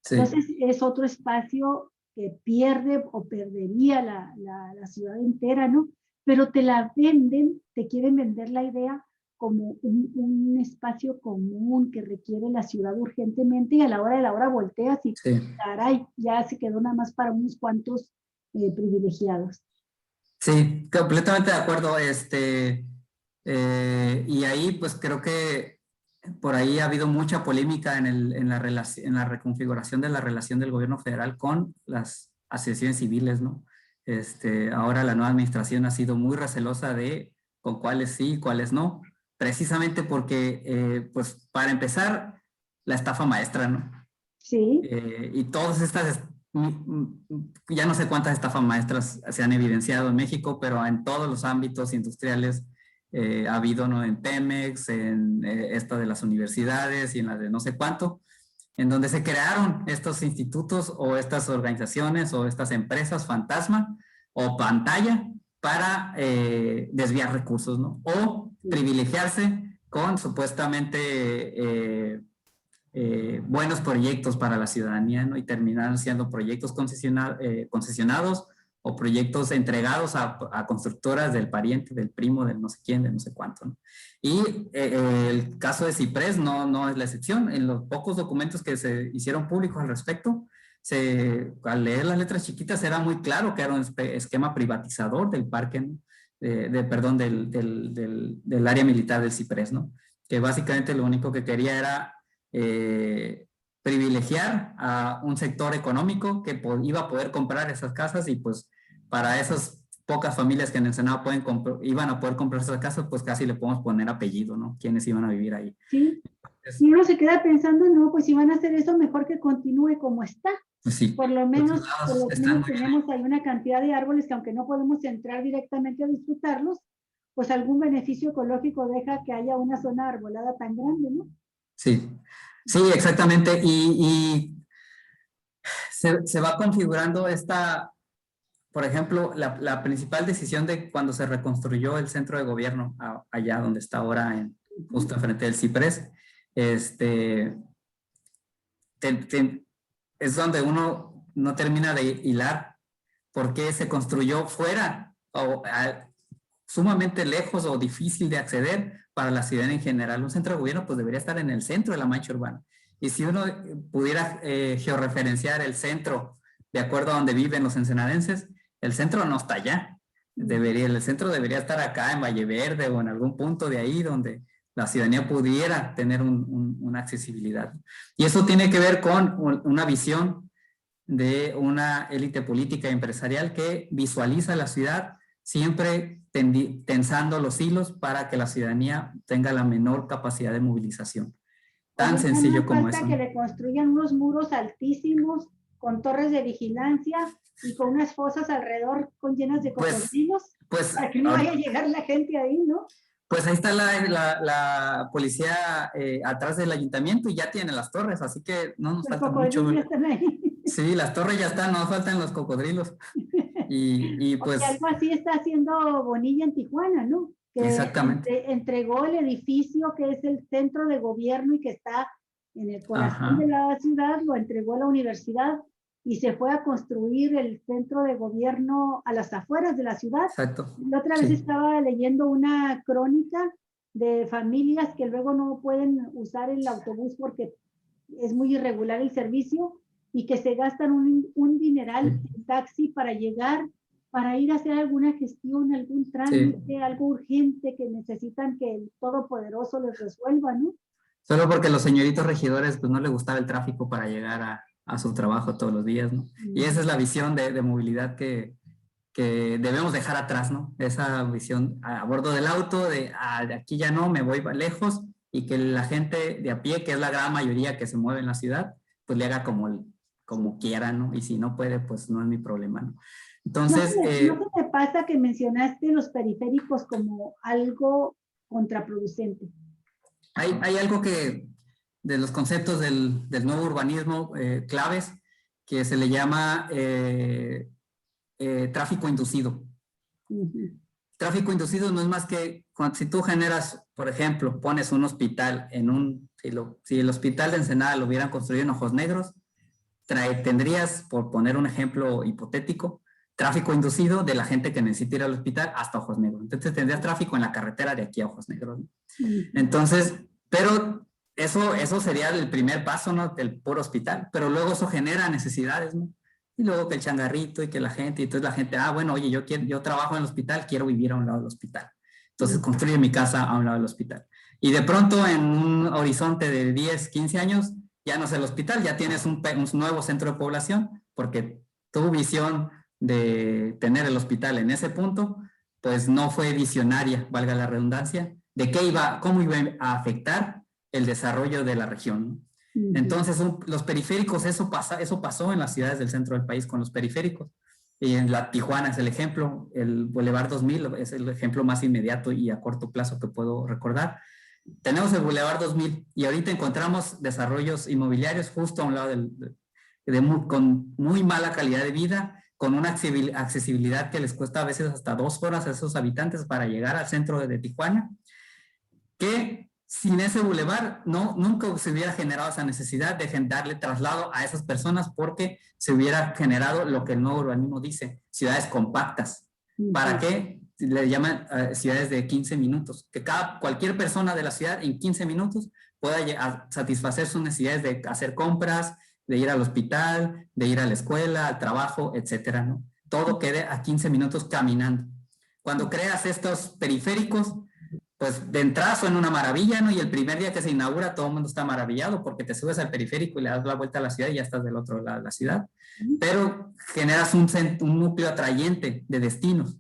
Sí. Entonces es otro espacio que pierde o perdería la ciudad entera, ¿no? Pero te la venden, te quieren vender la idea como un espacio común que requiere la ciudad urgentemente, y a la hora de la hora volteas y caray, ya se quedó nada más para unos cuantos privilegiados. Sí, completamente de acuerdo. Y ahí pues creo que por ahí ha habido mucha polémica en la reconfiguración de la relación del gobierno federal con las asociaciones civiles, ¿no? Ahora la nueva administración ha sido muy recelosa de con cuáles sí y cuáles no, precisamente porque, pues para empezar, la estafa maestra, ¿no? Sí. Y todas estas, ya no sé cuántas estafas maestras se han evidenciado en México, pero en todos los ámbitos industriales ha habido, ¿no? En Pemex, en esta de las universidades y en la de no sé cuánto, en donde se crearon estos institutos o estas organizaciones o estas empresas fantasma o pantalla para desviar recursos, ¿no? O privilegiarse con supuestamente buenos proyectos para la ciudadanía, ¿no? Y terminaron siendo proyectos concesionados o proyectos entregados a constructoras del pariente, del primo, del no sé quién, de no sé cuánto, ¿no? Y el caso de Ciprés no es la excepción. En los pocos documentos que se hicieron públicos al respecto, al leer las letras chiquitas era muy claro que era un esquema privatizador del parque, ¿no? Perdón, del área militar del Ciprés, ¿no? Que básicamente lo único que quería era privilegiar a un sector económico que iba a poder comprar esas casas, y pues para esas pocas familias que en Ensenada iban a poder comprar esas casas, pues casi le podemos poner apellido, ¿no? ¿Quiénes iban a vivir ahí? Sí. Y uno se queda pensando, no, pues si van a hacer eso, mejor que continúe como está. Pues sí. Por lo menos tenemos ahí una cantidad de árboles que aunque no podemos entrar directamente a disfrutarlos, pues algún beneficio ecológico deja que haya una zona arbolada tan grande, ¿no? Sí, sí, exactamente. Y se va configurando por ejemplo, la principal decisión de cuando se reconstruyó el centro de gobierno allá donde está ahora, justo enfrente del Ciprés, es donde uno no termina de hilar por qué se construyó fuera o sumamente lejos o difícil de acceder para la ciudad en general. Un centro de gobierno pues debería estar en el centro de la mancha urbana. Y si uno pudiera georreferenciar el centro de acuerdo a donde viven los ensenadenses, el centro no está allá. El centro debería estar acá en Valle Verde o en algún punto de ahí donde la ciudadanía pudiera tener una accesibilidad. Y eso tiene que ver con una visión de una élite política y empresarial que visualiza la ciudad siempre tensando los hilos para que la ciudadanía tenga la menor capacidad de movilización. Tan sencillo como eso. Falta que le construyan unos muros altísimos con torres de vigilancia y con unas fosas alrededor llenas de cocodrilos, para que no vaya a llegar la gente ahí, ¿no? Pues ahí está la policía atrás del ayuntamiento y ya tiene las torres, así que no nos falta mucho. Ya están ahí. Sí, las torres ya están, no faltan los cocodrilos. Y pues... Porque algo así está haciendo Bonilla en Tijuana, ¿no? Que exactamente. Entregó el edificio que es el centro de gobierno y que está en el corazón de la ciudad, lo entregó a la universidad y se fue a construir el centro de gobierno a las afueras de la ciudad. Exacto. La otra vez estaba leyendo una crónica de familias que luego no pueden usar el autobús porque es muy irregular el servicio y que se gastan un dineral en taxi para llegar, para ir a hacer alguna gestión, algún trámite, algo urgente que necesitan que el Todopoderoso les resuelva, ¿no? Solo porque los señoritos regidores pues no les gustaba el tráfico para llegar a su trabajo todos los días, ¿no? Y esa es la visión de movilidad que debemos dejar atrás, ¿no? Esa visión a bordo del auto, de aquí ya no, me voy lejos, y que la gente de a pie, que es la gran mayoría que se mueve en la ciudad, pues le haga como quiera, ¿no? Y si no puede, pues no es mi problema, ¿no? Entonces... ¿No te pasa que mencionaste los periféricos como algo contraproducente? Hay algo que, de los conceptos del nuevo urbanismo claves, que se le llama tráfico inducido. Tráfico inducido no es más que si tú generas, por ejemplo, pones un hospital si el hospital de Ensenada lo hubieran construido en Ojos Negros, tendrías, por poner un ejemplo hipotético, tráfico inducido de la gente que necesita ir al hospital hasta Ojos Negros. Entonces tendrías tráfico en la carretera de aquí a Ojos Negros, ¿no? Entonces, pero eso sería el primer paso, ¿no? Del puro hospital, pero luego eso genera necesidades, ¿no? Y luego que el changarrito y que la gente, y entonces la gente, bueno, oye, yo trabajo en el hospital, quiero vivir a un lado del hospital. Entonces construye mi casa a un lado del hospital. Y de pronto en un horizonte de 10, 15 años, ya no es el hospital, ya tienes un nuevo centro de población, porque tu visión de tener el hospital en ese punto, pues no fue visionaria, valga la redundancia, de cómo iba a afectar el desarrollo de la región, ¿no? Entonces, los periféricos, eso pasó en las ciudades del centro del país con los periféricos. Y en la Tijuana es el ejemplo, el Boulevard 2000 es el ejemplo más inmediato y a corto plazo que puedo recordar. Tenemos el Boulevard 2000 y ahorita encontramos desarrollos inmobiliarios justo a un lado con muy mala calidad de vida, con una accesibilidad que les cuesta a veces hasta 2 horas a esos habitantes para llegar al centro de Tijuana, que sin ese bulevar nunca se hubiera generado esa necesidad de darle traslado a esas personas, porque se hubiera generado lo que el nuevo urbanismo dice, ciudades compactas. ¿Para qué? Le llaman ciudades de 15 minutos, que cualquier persona de la ciudad en 15 minutos pueda satisfacer sus necesidades de hacer compras, de ir al hospital, de ir a la escuela, al trabajo, etcétera, ¿no? Todo quede a 15 minutos caminando. Cuando creas estos periféricos, pues de entrada suena una maravilla, ¿no? Y el primer día que se inaugura todo el mundo está maravillado porque te subes al periférico y le das la vuelta a la ciudad y ya estás del otro lado de la ciudad. Pero generas un núcleo atrayente de destinos.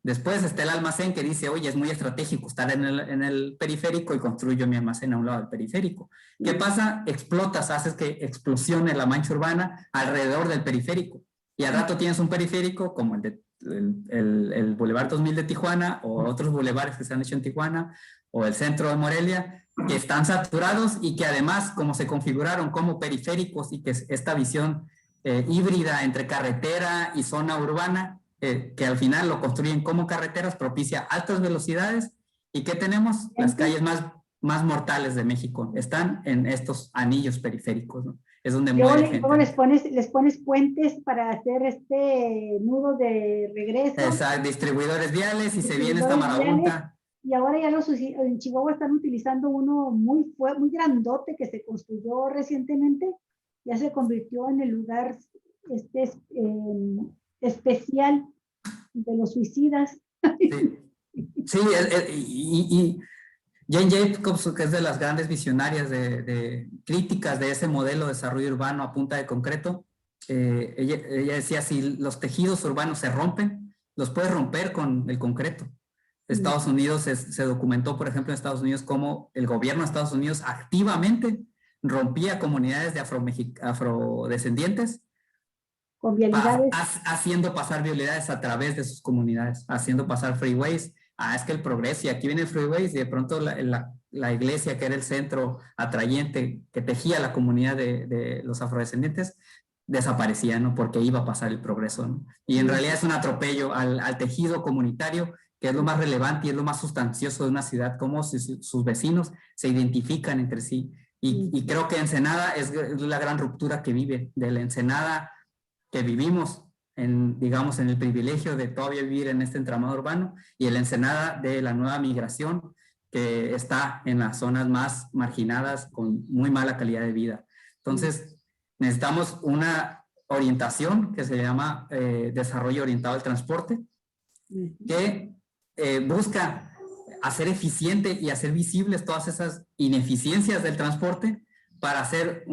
Después está el almacén que dice, oye, es muy estratégico estar en el periférico y construyo mi almacén a un lado del periférico. ¿Qué pasa? Explotas, haces que explosione la mancha urbana alrededor del periférico. Y al rato tienes un periférico como el Boulevard 2000 de Tijuana, o otros bulevares que se han hecho en Tijuana, o el centro de Morelia, que están saturados y que además, como se configuraron como periféricos y que esta visión híbrida entre carretera y zona urbana, que al final lo construyen como carreteras, propicia altas velocidades. ¿Y qué tenemos? Las calles más mortales de México están en estos anillos periféricos, ¿no? Es donde muere gente. Luego les pones puentes para hacer este nudo de regreso. Exacto, distribuidores viales, y se viene esta marabunta. Y ahora ya en Chihuahua están utilizando uno muy grandote que se construyó recientemente. Ya se convirtió en el lugar especial de los suicidas. Sí, y Jane Jacobs, que es de las grandes visionarias de críticas de ese modelo de desarrollo urbano a punta de concreto, ella decía, si los tejidos urbanos se rompen, los puedes romper con el concreto. Estados Unidos se documentó, por ejemplo, en Estados Unidos, cómo el gobierno de Estados Unidos activamente rompía comunidades de afrodescendientes, con vialidades, haciendo pasar vialidades a través de sus comunidades, haciendo pasar freeways. Es que el progreso, y aquí viene el freeways, y de pronto la iglesia, que era el centro atrayente que tejía la comunidad de los afrodescendientes, desaparecía, ¿no? Porque iba a pasar el progreso, ¿no? Y en realidad es un atropello al tejido comunitario, que es lo más relevante y es lo más sustancioso de una ciudad, cómo sus vecinos se identifican entre sí. Y creo que Ensenada es la gran ruptura que vive, de la Ensenada que vivimos, digamos, en el privilegio de todavía vivir en este entramado urbano, y el Ensenada de la nueva migración que está en las zonas más marginadas con muy mala calidad de vida. Entonces, necesitamos una orientación que se llama desarrollo orientado al transporte, que busca hacer eficiente y hacer visibles todas esas ineficiencias del transporte para hacer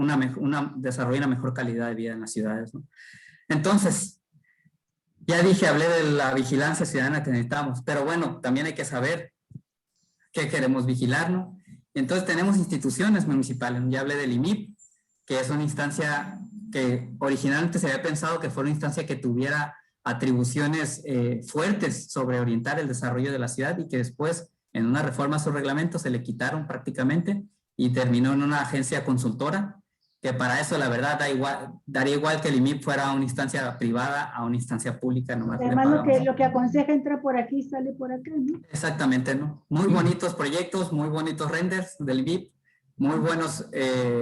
desarrollar una mejor calidad de vida en las ciudades, ¿no? Entonces, ya dije, hablé de la vigilancia ciudadana que necesitamos, pero bueno, también hay que saber qué queremos vigilar, ¿no? Entonces tenemos instituciones municipales. Ya hablé del IMIP, que es una instancia que originalmente se había pensado que fuera una instancia que tuviera atribuciones fuertes sobre orientar el desarrollo de la ciudad, y que después, en una reforma a su reglamento, se le quitaron prácticamente y terminó en una agencia consultora, que para eso, la verdad, daría igual que el IMIP fuera una instancia privada a una instancia pública. Nomás además, lo que aconseja entra por aquí, sale por acá, ¿no? Exactamente, ¿no? Muy bonitos proyectos, muy bonitos renders del IMIP, muy buenos,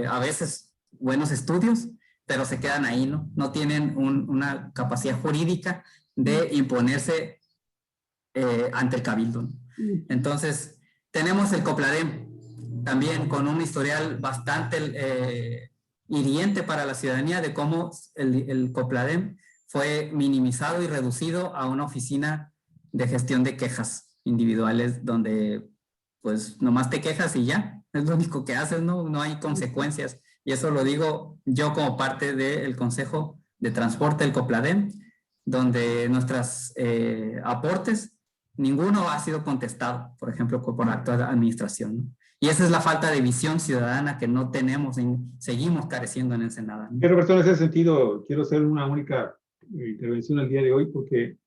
a veces buenos estudios, pero se quedan ahí, ¿no? No tienen una capacidad jurídica de imponerse ante el cabildo, ¿no? Entonces, tenemos el Copladem, también con un historial bastante hiriente para la ciudadanía, de cómo el Copladem fue minimizado y reducido a una oficina de gestión de quejas individuales, donde pues nomás te quejas y ya, es lo único que haces, no hay consecuencias. Y eso lo digo yo como parte del Consejo de Transporte del Copladem, donde nuestros aportes, ninguno ha sido contestado, por ejemplo, por la actual administración, ¿no? Y esa es la falta de visión ciudadana que no tenemos y seguimos careciendo en Ensenada, ¿no? Roberto, en ese sentido, quiero hacer una única intervención el día de hoy, porque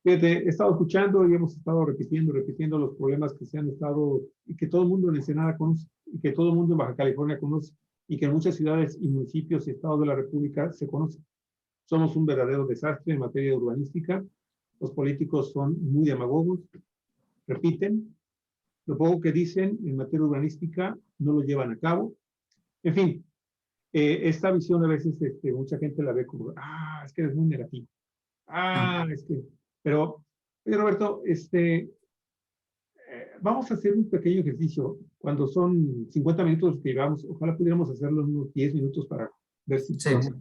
fíjate, he estado escuchando y hemos estado repitiendo los problemas que se han estado, y que todo el mundo en Ensenada conoce, y que todo el mundo en Baja California conoce, y que en muchas ciudades y municipios y estados de la República se conoce. Somos un verdadero desastre en materia urbanística. Los políticos son muy demagogos, repiten lo poco que dicen en materia urbanística no lo llevan a cabo. En fin, esta visión a veces mucha gente la ve como, es que eres muy negativo. Es que, pero, oye, Roberto, vamos a hacer un pequeño ejercicio. Cuando son 50 minutos que llevamos, ojalá pudiéramos hacerlo en unos 10 minutos para ver si podemos,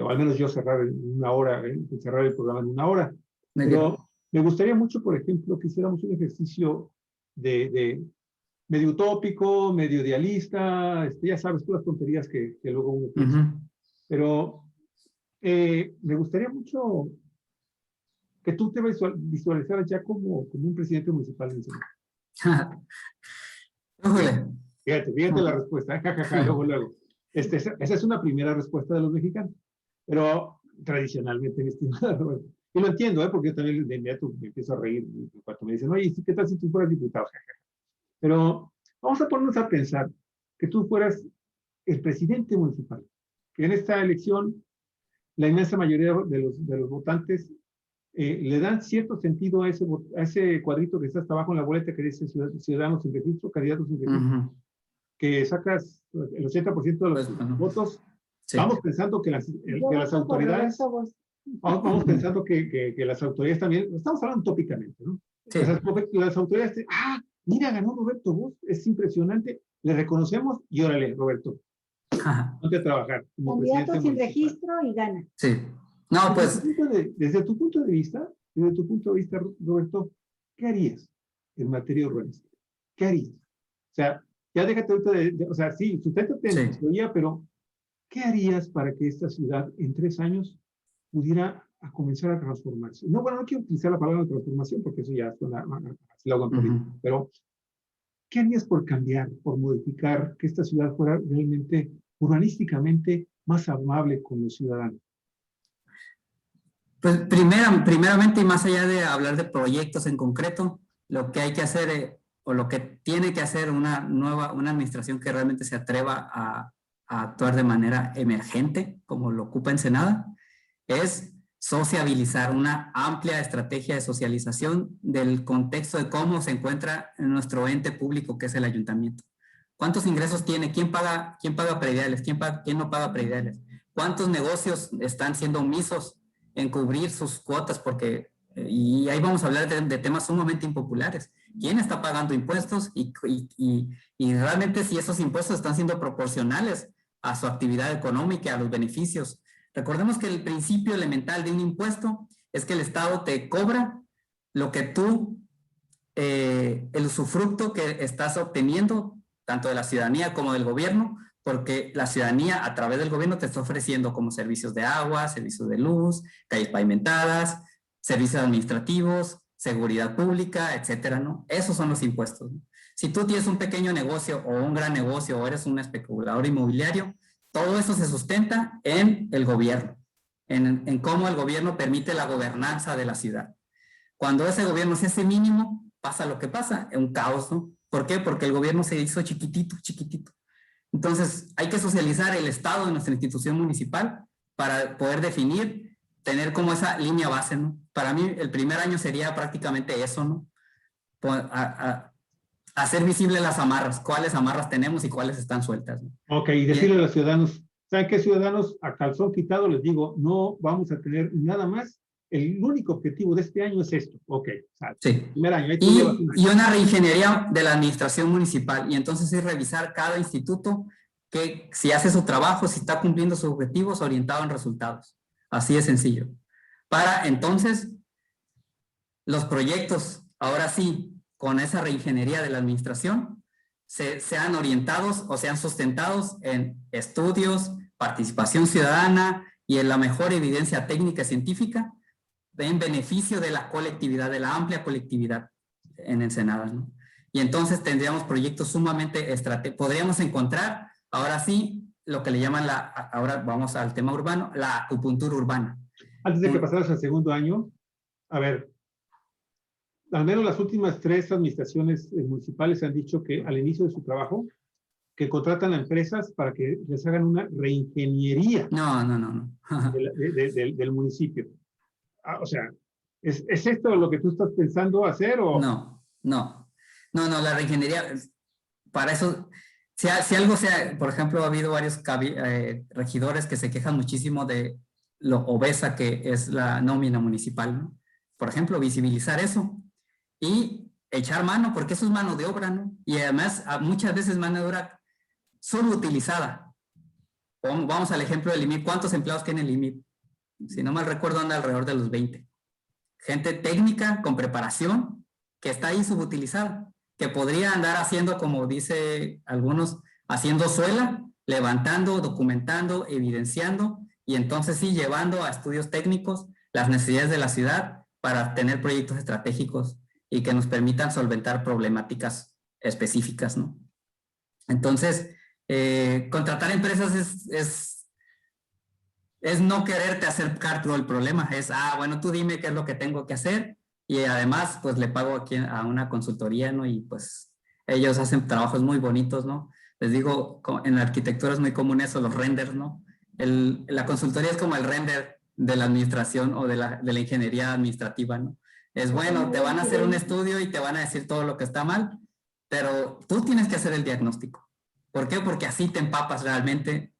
o al menos yo cerrar en una hora, cerrar el programa en una hora. Pero me gustaría mucho, por ejemplo, que hiciéramos un ejercicio de medio utópico, medio idealista, ya sabes, todas las tonterías que luego uno piensa. Pero me gustaría mucho que tú te visualizaras ya como un presidente municipal de Ensenada. Fíjate la respuesta, luego. Esa es una primera respuesta de los mexicanos, pero tradicionalmente, mi estimado Roberto. Y lo entiendo, porque yo también de inmediato me empiezo a reír cuando me dicen, oye, ¿qué tal si tú fueras diputado? Pero vamos a ponernos a pensar que tú fueras el presidente municipal, que en esta elección la inmensa mayoría de los votantes le dan cierto sentido a ese cuadrito que está hasta abajo en la boleta que dice ciudadanos sin registro, candidatos sin registro, que sacas el 80% de los votos. Sí. Vamos pensando que las autoridades, vamos pensando que las autoridades también, estamos hablando tópicamente, ¿no? Sí. Las autoridades, mira, ganó Roberto Bosch, es impresionante, le reconocemos y órale, Roberto, ponte a trabajar. Candidato sin registro y gana. Sí. No, pues. Desde tu punto de vista, Roberto, ¿qué harías en materia urbanística? ¿Qué harías? O sea, ya déjate ahorita o sea, sí, susténtate en la teoría, pero ¿qué harías para que esta ciudad en 3 años pudiera comenzar a transformarse? No, bueno, no quiero utilizar la palabra transformación porque eso ya suena político, pero ¿qué harías por cambiar, por modificar, que esta ciudad fuera realmente urbanísticamente más amable con los ciudadanos? Pues primeramente, y más allá de hablar de proyectos en concreto, lo que hay que hacer o lo que tiene que hacer una administración que realmente se atreva a actuar de manera emergente, como lo ocupa Ensenada, es sociabilizar, una amplia estrategia de socialización del contexto de cómo se encuentra nuestro ente público, que es el ayuntamiento. ¿Cuántos ingresos tiene? ¿Quién paga prediales? ¿Quién no paga prediales? ¿Cuántos negocios están siendo omisos en cubrir sus cuotas? Porque, y ahí vamos a hablar de temas sumamente impopulares. ¿Quién está pagando impuestos? Y realmente si esos impuestos están siendo proporcionales a su actividad económica, a los beneficios. Recordemos que el principio elemental de un impuesto es que el Estado te cobra lo que tú, el usufructo que estás obteniendo, tanto de la ciudadanía como del gobierno, porque la ciudadanía a través del gobierno te está ofreciendo como servicios de agua, servicios de luz, calles pavimentadas, servicios administrativos, seguridad pública, etcétera, ¿no? Esos son los impuestos, ¿no? Si tú tienes un pequeño negocio o un gran negocio o eres un especulador inmobiliario, todo eso se sustenta en el gobierno, en cómo el gobierno permite la gobernanza de la ciudad. Cuando ese gobierno se hace mínimo, pasa lo que pasa, un caos, ¿no? ¿Por qué? Porque el gobierno se hizo chiquitito. Entonces, hay que socializar el Estado de nuestra institución municipal para poder definir, tener como esa línea base, ¿no? Para mí, el primer año sería prácticamente eso, ¿no? Hacer visibles las amarras, cuáles amarras tenemos y cuáles están sueltas, ¿no? Ok, y decirle a los ciudadanos, ¿saben qué, ciudadanos? A calzón quitado les digo, no vamos a tener nada más. El único objetivo de este año es esto. Ok, ¿sabes? Sí. Primer año. Y una reingeniería de la administración municipal. Y entonces es revisar cada instituto que si hace su trabajo, si está cumpliendo sus objetivos orientado en resultados. Así de sencillo. Para entonces los proyectos, ahora sí, con esa reingeniería de la administración, sean orientados o sean sustentados en estudios, participación ciudadana y en la mejor evidencia técnica y científica en beneficio de la colectividad, de la amplia colectividad en Ensenada, ¿no? Y entonces tendríamos proyectos sumamente estratégicos. Podríamos encontrar, ahora sí, lo que le llaman ahora vamos al tema urbano, la acupuntura urbana. Antes de que pasaras al segundo año, a ver, al menos las últimas 3 administraciones municipales han dicho que al inicio de su trabajo, que contratan a empresas para que les hagan una reingeniería del municipio. O sea, ¿es esto lo que tú estás pensando hacer o...? No. No, la reingeniería, para eso, si algo sea, por ejemplo, ha habido varios regidores que se quejan muchísimo de lo obesa que es la nómina municipal, ¿no? Por ejemplo, visibilizar eso y echar mano, porque eso es mano de obra, ¿no? Y además, muchas veces mano de obra subutilizada. Vamos al ejemplo del IMIP. ¿Cuántos empleados tiene el IMIP? Si no mal recuerdo, anda alrededor de los 20. Gente técnica, con preparación, que está ahí subutilizada, que podría andar haciendo, como dice algunos, haciendo suela, levantando, documentando, evidenciando, y entonces sí llevando a estudios técnicos las necesidades de la ciudad para tener proyectos estratégicos y que nos permitan solventar problemáticas específicas, ¿no? Entonces, contratar empresas es no quererte hacer cargo del problema, es, bueno, tú dime qué es lo que tengo que hacer, y además, pues le pago aquí a una consultoría, ¿no? Y pues ellos hacen trabajos muy bonitos, ¿no? Les digo, en la arquitectura es muy común eso, los renders, ¿no? La consultoría es como el render de la administración o de la ingeniería administrativa, ¿no? Es bueno, te van a hacer un estudio y te van a decir todo lo que está mal, pero tú tienes que hacer el diagnóstico. ¿Por qué? Porque así te empapas realmente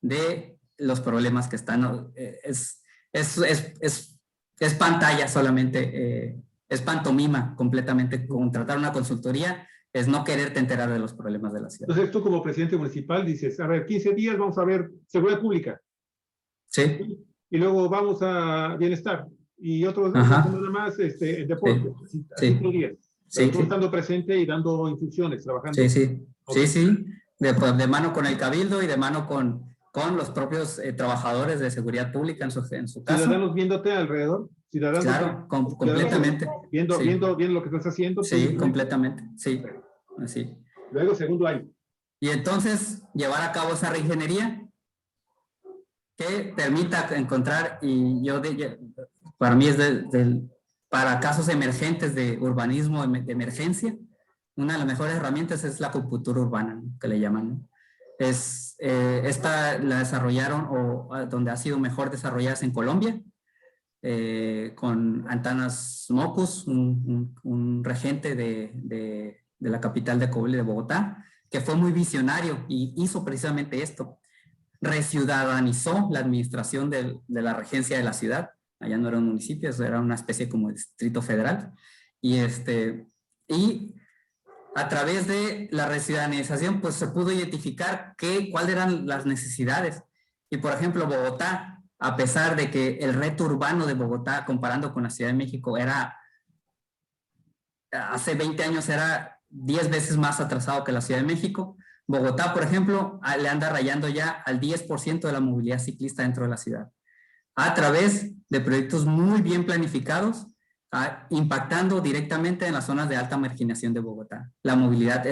de los problemas que están. ¿No? Es pantalla solamente, es pantomima completamente. Contratar una consultoría es no quererte enterar de los problemas de la ciudad. Entonces tú como presidente municipal dices, a ver, 15 días vamos a ver seguridad pública. Sí. Y luego vamos a bienestar. Y otros nada más deporte. Sí. Así 3 días. Sí, tú estando presente y dando instrucciones, trabajando. Sí. Okay. Sí. De mano con el cabildo y de mano con los propios trabajadores de seguridad pública en su caso. ¿Ciudadanos viéndote alrededor? ¿Ciudadanos? Claro, completamente. Viendo lo que estás haciendo. Sí, completamente. Sí, así. Luego, segundo año. Y entonces, llevar a cabo esa reingeniería que permita encontrar, y para mí es para casos emergentes de urbanismo de emergencia, una de las mejores herramientas es la acupuntura urbana, ¿no? Que le llaman, ¿no? Esta la desarrollaron, o donde ha sido mejor desarrollada, es en Colombia, con Antanas Mocus, un regente de la capital de Bogotá, que fue muy visionario y hizo precisamente esto. Reciudadanizó la administración de la regencia de la ciudad. Allá no era un municipio, eso era una especie como distrito federal. Y a través de la reciudadanización, pues se pudo identificar cuáles eran las necesidades. Y por ejemplo, Bogotá, a pesar de que el reto urbano de Bogotá, comparando con la Ciudad de México, hace 20 años era 10 veces más atrasado que la Ciudad de México. Bogotá, por ejemplo, le anda rayando ya al 10% de la movilidad ciclista dentro de la ciudad, a través de proyectos muy bien planificados, impactando directamente en las zonas de alta marginación de Bogotá. La movilidad,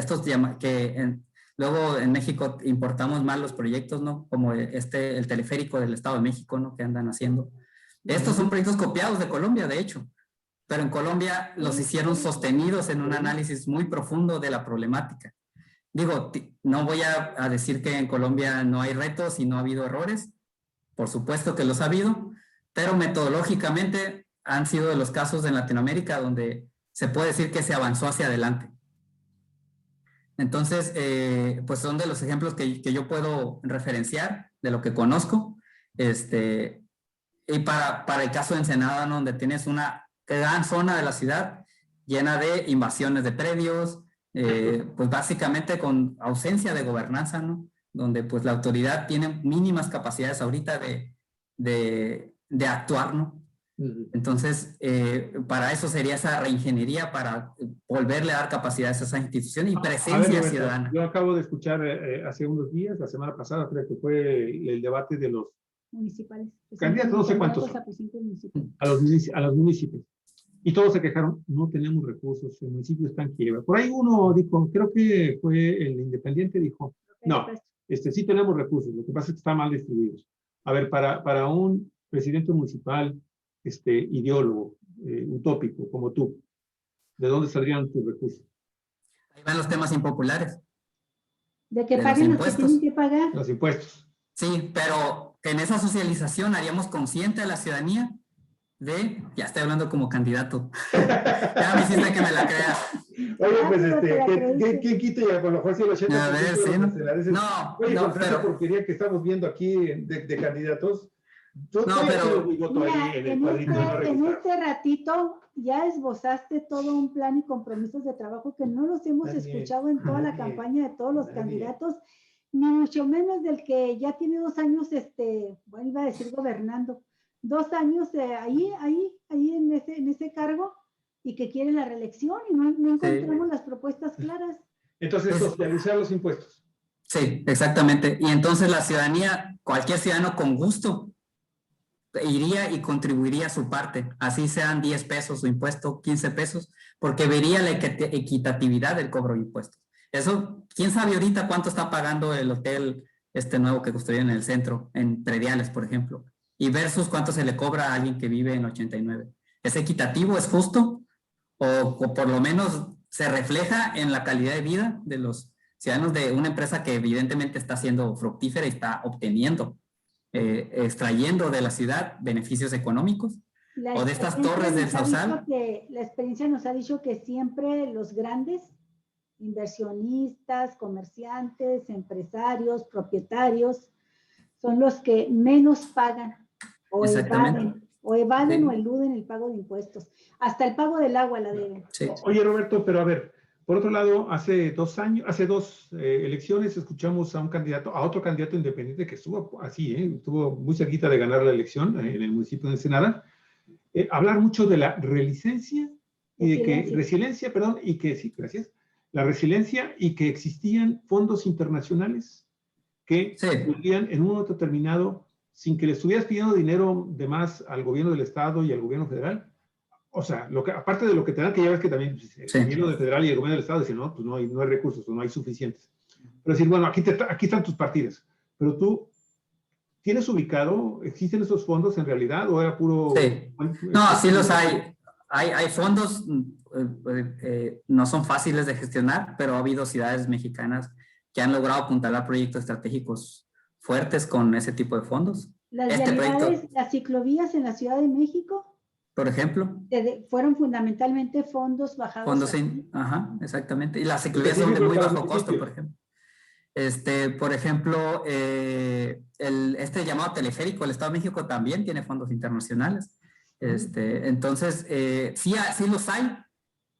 luego en México importamos más los proyectos, ¿no? Como el teleférico del Estado de México, ¿no? Que andan haciendo. Estos son proyectos copiados de Colombia, de hecho, pero en Colombia los hicieron sostenidos en un análisis muy profundo de la problemática. Digo, no voy a decir que en Colombia no hay retos y no ha habido errores, por supuesto que los ha habido, pero metodológicamente han sido de los casos en Latinoamérica donde se puede decir que se avanzó hacia adelante. Entonces, pues son de los ejemplos que yo puedo referenciar de lo que conozco. Y para el caso de Ensenada, ¿no? Donde tienes una gran zona de la ciudad llena de invasiones de predios, pues básicamente con ausencia de gobernanza, ¿no? Donde pues la autoridad tiene mínimas capacidades ahorita de actuar, ¿no? Entonces, para eso sería esa reingeniería, para volverle a dar capacidades a esa institución y presencia ciudadana. Yo acabo de escuchar hace unos días, la semana pasada, creo que fue el debate de los municipales. Candidatos, no sé cuántos. A los municipios. Y todos se quejaron, no tenemos recursos, el municipio está en quiebra. Por ahí uno dijo, creo que fue el Independiente, dijo, no, sí tenemos recursos, lo que pasa es que están mal distribuidos. A ver, para un presidente municipal, ideólogo, utópico, como tú, ¿de dónde saldrían tus recursos? Ahí van los temas impopulares. De que paguen los que tienen que pagar. Los impuestos. Sí, pero en esa socialización haríamos consciente a la ciudadanía ya estoy hablando como candidato. Ya me hiciste que me la crea. Oye, pues, ¿quién quita ya con lo mejor si el 80% A ver, sí, ¿no? Oye, No, con tanta porquería que estamos viendo aquí de candidatos, yo No, estoy pero- haciendo mi voto Mira, ahí en el en cuadrito de no en registrar. este ratito ya esbozaste todo un plan y compromisos de trabajo que no los hemos Nadie, escuchado en toda la nadie, campaña de todos los nadie. candidatos, ni mucho menos del que ya tiene 2 años, bueno, iba a decir gobernando, 2 años ahí en ese cargo y que quiere la reelección y no encontramos las propuestas claras. Entonces, socializar los impuestos. Sí, exactamente. Y entonces la ciudadanía, cualquier ciudadano con gusto, iría y contribuiría a su parte, así sean 10 pesos su impuesto, 15 pesos, porque vería la equitatividad del cobro de impuestos. Eso, ¿quién sabe ahorita cuánto está pagando el hotel nuevo que construyeron en el centro, en prediales, por ejemplo? Y versus cuánto se le cobra a alguien que vive en 89. ¿Es equitativo, es justo? O por lo menos se refleja en la calidad de vida de los ciudadanos de una empresa que evidentemente está siendo fructífera y está obteniendo extrayendo de la ciudad beneficios económicos o de estas torres del Sausal. La experiencia nos ha dicho que siempre los grandes inversionistas, comerciantes, empresarios, propietarios, son los que menos pagan o evaden sí. O eluden el pago de impuestos. Hasta el pago del agua la deben. Sí. Oye, Roberto, pero a ver, por otro lado, hace 2 elecciones escuchamos a otro candidato independiente que estuvo así, estuvo muy cerquita de ganar la elección en el municipio de Ensenada, hablar mucho de la resiliencia y la resiliencia y que existían fondos internacionales que podían en un momento determinado, sin que le estuvieras pidiendo dinero de más al gobierno del estado y al gobierno federal. O sea, aparte de lo que tengan que llevar es que también el gobierno federal y el gobierno del estado dicen, no, pues no hay recursos, no hay suficientes. Pero decir, bueno, aquí están tus partidas, pero tú, ¿tienes ubicado? ¿Existen esos fondos en realidad o era puro...? Sí. No, sí los hay. Hay fondos, no son fáciles de gestionar, pero ha habido ciudades mexicanas que han logrado apuntalar proyectos estratégicos fuertes con ese tipo de fondos. Las ciclovías en la Ciudad de México, por ejemplo, fueron fundamentalmente fondos bajados. Ajá, exactamente. Y las ciclovías son de muy bajo costo, por ejemplo. Por ejemplo, llamado teleférico, el Estado de México también tiene fondos internacionales. Entonces, sí los hay,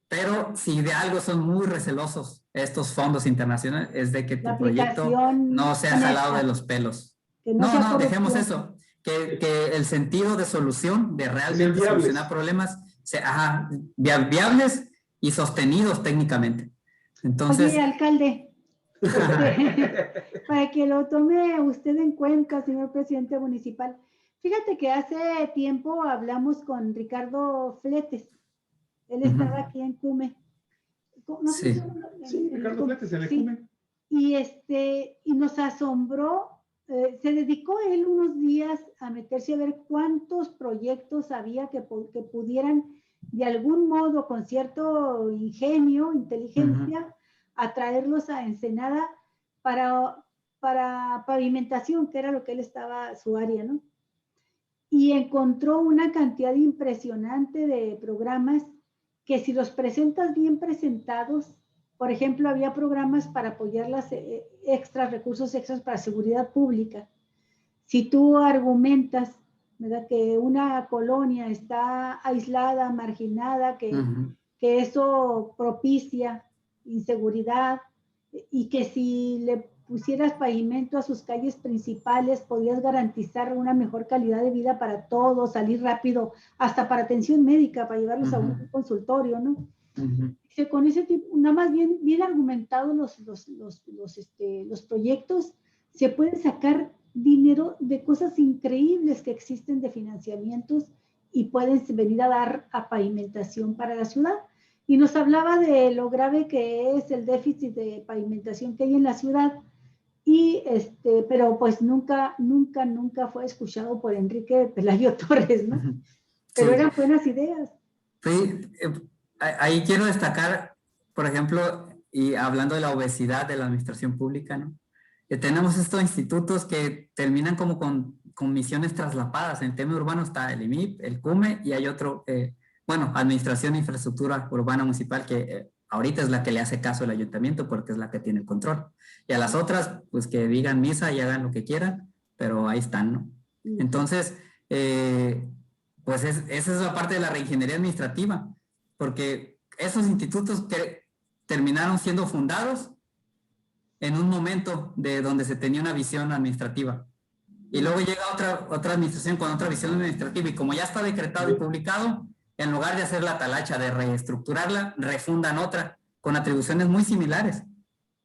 pero si de algo son muy recelosos estos fondos internacionales, es de que tu proyecto no sea jalado de los pelos. No, dejemos eso. Que el sentido de solución, de realmente solucionar problemas, sea viables y sostenidos técnicamente. Entonces, oye, alcalde, para que lo tome usted en cuenta, señor presidente municipal. Fíjate que hace tiempo hablamos con Ricardo Fletes. Él estaba aquí en Cume. Sí, Ricardo Fletes en el Cume. Y nos asombró. Se dedicó él unos días a meterse a ver cuántos proyectos había que pudieran de algún modo, con cierto ingenio, inteligencia, atraerlos a Ensenada para pavimentación, que era lo que él estaba, su área, ¿no? Y encontró una cantidad impresionante de programas que si los presentas bien presentados, por ejemplo, había programas para apoyar las recursos extras para seguridad pública. Si tú argumentas, ¿verdad?, que una colonia está aislada, marginada, que eso propicia inseguridad y que si le pusieras pavimento a sus calles principales, podías garantizar una mejor calidad de vida para todos, salir rápido, hasta para atención médica, para llevarlos a un consultorio, ¿no? Con ese tipo, nada más bien argumentados los proyectos, se puede sacar dinero de cosas increíbles que existen de financiamientos y pueden venir a dar a pavimentación para la ciudad. Y nos hablaba de lo grave que es el déficit de pavimentación que hay en la ciudad, pero pues nunca fue escuchado por Enrique Pelayo Torres, ¿no? Pero eran buenas ideas. Sí, ahí quiero destacar, por ejemplo, y hablando de la obesidad de la administración pública, ¿no? Que tenemos estos institutos que terminan como con con misiones traslapadas. En tema urbano está el IMIP, el CUME y hay otro, Administración de Infraestructura Urbana Municipal, que ahorita es la que le hace caso al ayuntamiento porque es la que tiene el control. Y a las otras, pues que digan misa y hagan lo que quieran, pero ahí están, ¿no? Entonces, pues esa es la parte de la reingeniería administrativa, porque esos institutos que terminaron siendo fundados en un momento de donde se tenía una visión administrativa. Y luego llega otra administración con otra visión administrativa y como ya está decretado y publicado, en lugar de hacer la talacha, de reestructurarla, refundan otra con atribuciones muy similares.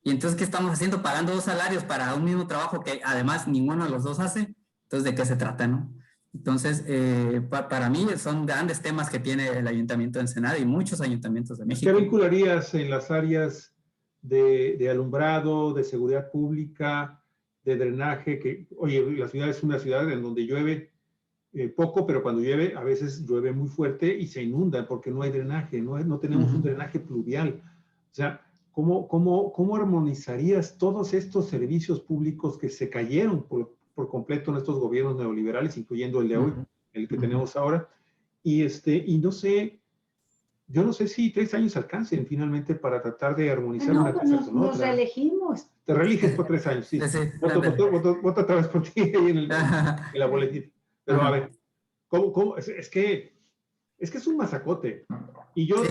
Y entonces, ¿qué estamos haciendo? Pagando 2 salarios para un mismo trabajo que además ninguno de los dos hace. Entonces, ¿de qué se trata, no? Entonces, para mí son grandes temas que tiene el Ayuntamiento de Ensenada y muchos ayuntamientos de México. ¿Qué vincularías en las áreas de alumbrado, de seguridad pública, de drenaje? Que, oye, la ciudad es una ciudad en donde llueve poco, pero cuando llueve, a veces llueve muy fuerte y se inunda porque no hay drenaje, no tenemos un drenaje pluvial. O sea, ¿cómo armonizarías todos estos servicios públicos que se cayeron por completo en estos gobiernos neoliberales, incluyendo el de hoy, el que tenemos ahora? Y no sé, yo no sé si 3 años alcancen finalmente para tratar de armonizar una cosa con otra. Nos reelegimos. Te reeliges por 3 años, sí. Sí, Voto otra vez por ti ahí en la boletita. Pero a ver, es que es un masacote. Y yo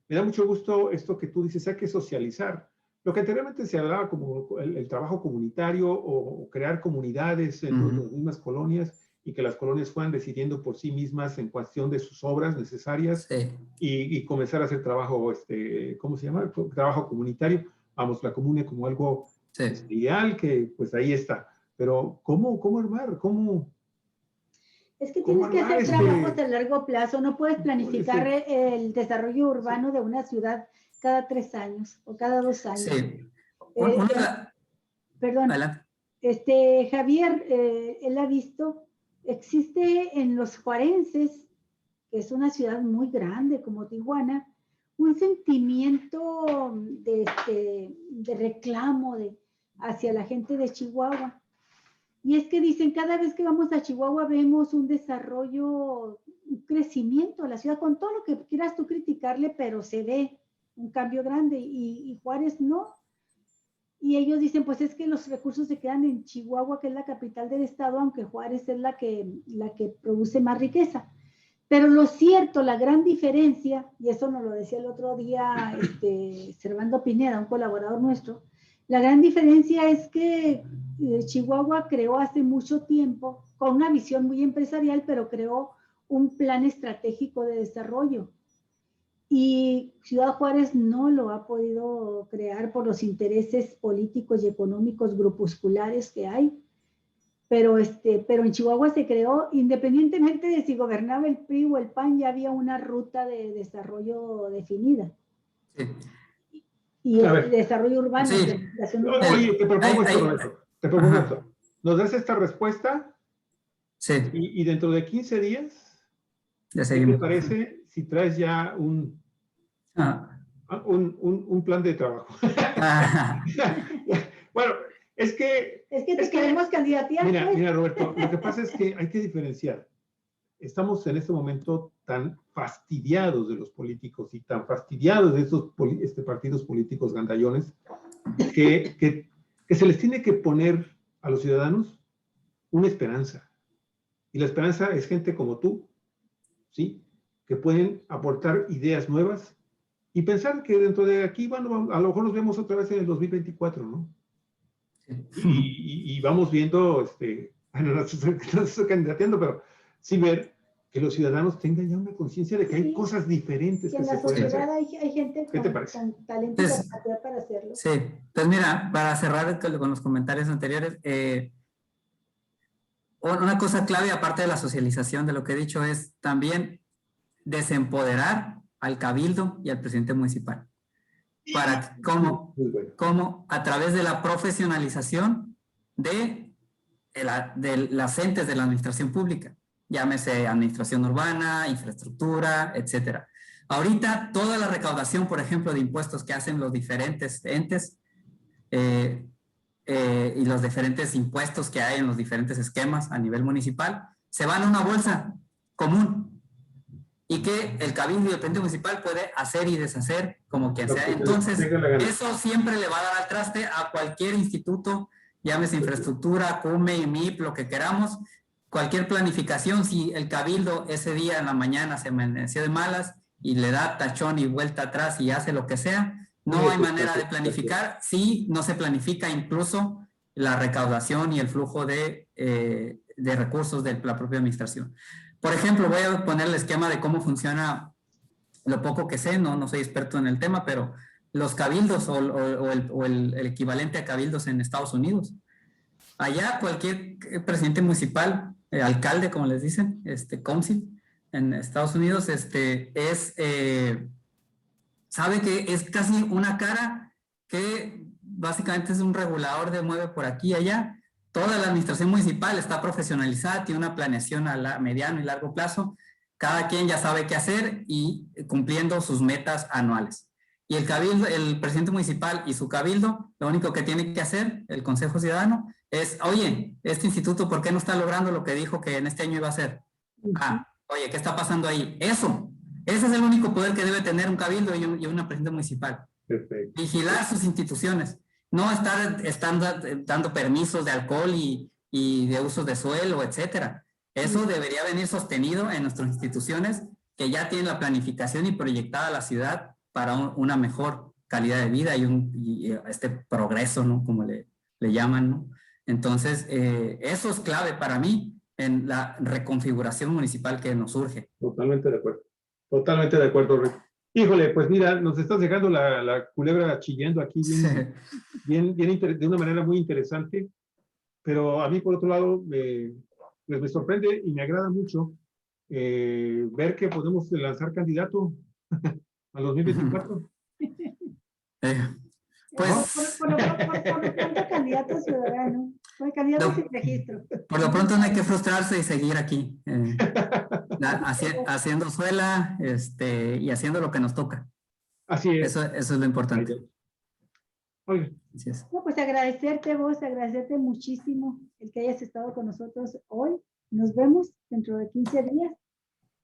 me da mucho gusto esto que tú dices, hay que socializar. Lo que anteriormente se hablaba como el trabajo comunitario o crear comunidades en las mismas colonias y que las colonias fueran decidiendo por sí mismas en cuestión de sus obras necesarias y comenzar a hacer trabajo, ¿cómo se llama? Trabajo comunitario. Vamos, la comuna como algo ideal que pues ahí está. Pero ¿cómo armar? Es que tienes que hacer trabajos a largo plazo. No puedes planificar el desarrollo urbano de una ciudad cada 3 años o cada 2 años. Sí. Perdón. Adelante. Javier, él ha visto, existe en los juarenses, que es una ciudad muy grande como Tijuana, un sentimiento de reclamo hacia la gente de Chihuahua. Y es que dicen, cada vez que vamos a Chihuahua vemos un desarrollo, un crecimiento a la ciudad, con todo lo que quieras tú criticarle, pero se ve un cambio grande y Juárez no. Y ellos dicen, pues es que los recursos se quedan en Chihuahua, que es la capital del estado, aunque Juárez es la que produce más riqueza. Pero lo cierto, la gran diferencia, y eso nos lo decía el otro día Servando Pineda, un colaborador nuestro, la gran diferencia es que Chihuahua creó hace mucho tiempo, con una visión muy empresarial, pero creó un plan estratégico de desarrollo. Y Ciudad Juárez no lo ha podido crear por los intereses políticos y económicos grupusculares que hay. Pero en Chihuahua se creó, independientemente de si gobernaba el PRI o el PAN, ya había una ruta de desarrollo definida. Sí. Y el desarrollo urbano. Sí. Oye, te propongo esto, Roberto. Te propongo esto. ¿Nos das esta respuesta? Sí. Y dentro de 15 días, Ya ¿qué te parece si traes ya un plan de trabajo? Bueno, es que queremos candidatear. Mira, Roberto, lo que pasa es que hay que diferenciar. Estamos en este momento tan fastidiados de los políticos y tan fastidiados de estos partidos políticos gandallones que se les tiene que poner a los ciudadanos una esperanza. Y la esperanza es gente como tú, ¿sí? Que pueden aportar ideas nuevas y pensar que dentro de aquí, bueno, a lo mejor nos vemos otra vez en el 2024, ¿no? Y vamos viendo, bueno, no estoy candidateando, pero sí ver que los ciudadanos tengan ya una conciencia de que hay cosas diferentes que en la sociedad hay gente con talento y capacidad para hacerlo. Sí, pues mira, para cerrar con los comentarios anteriores, una cosa clave aparte de la socialización de lo que he dicho es también desempoderar al cabildo y al presidente municipal. Para cómo a través de la profesionalización de las entes de la administración pública, llámese administración urbana, infraestructura, etcétera. Ahorita toda la recaudación, por ejemplo, de impuestos que hacen los diferentes entes, y los diferentes impuestos que hay en los diferentes esquemas a nivel municipal se van a una bolsa común y que el cabildo y el presidente municipal puede hacer y deshacer como quien sea. Entonces, eso siempre le va a dar al traste a cualquier instituto, llámese infraestructura, CUME, IMIP, lo que queramos, cualquier planificación. Si el cabildo ese día en la mañana se amaneció de malas y le da tachón y vuelta atrás y hace lo que sea, no hay manera de planificar. Sí, no se planifica incluso la recaudación y el flujo de recursos de la propia administración. Por ejemplo, voy a poner el esquema de cómo funciona lo poco que sé, no soy experto en el tema, pero los cabildos o el equivalente a cabildos en Estados Unidos. Allá cualquier presidente municipal, alcalde, como les dicen, council, en Estados Unidos, sabe que es casi una cara que básicamente es un regulador de mueve por aquí y allá. Toda la administración municipal está profesionalizada, tiene una planeación a mediano y largo plazo. Cada quien ya sabe qué hacer y cumpliendo sus metas anuales. Y el cabildo, el presidente municipal y su cabildo, lo único que tiene que hacer, el Consejo Ciudadano, es, oye, este instituto, ¿por qué no está logrando lo que dijo que en este año iba a hacer? Oye, ¿qué está pasando ahí? Ese es el único poder que debe tener un cabildo y una presidenta municipal. Perfecto. Vigilar sus instituciones. No estar dando permisos de alcohol y de usos de suelo, etcétera. Eso debería venir sostenido en nuestras instituciones que ya tienen la planificación y proyectada la ciudad para una mejor calidad de vida y este progreso, ¿no? Como le llaman, ¿no? Entonces, eso es clave para mí en la reconfiguración municipal que nos surge. Totalmente de acuerdo. Totalmente de acuerdo, Rick. Híjole, pues mira, nos estás dejando la culebra chillando aquí de una manera muy interesante, pero a mí por otro lado pues me sorprende y me agrada mucho ver que podemos lanzar candidato a 2024. Pues por lo pronto candidato ciudadano, candidato sin registro. Por lo pronto no hay que frustrarse y seguir aquí, haciendo suela y haciendo lo que nos toca. Así es. Eso es lo importante. Oye. Así es. No, pues agradecerte muchísimo el que hayas estado con nosotros hoy. Nos vemos dentro de 15 días.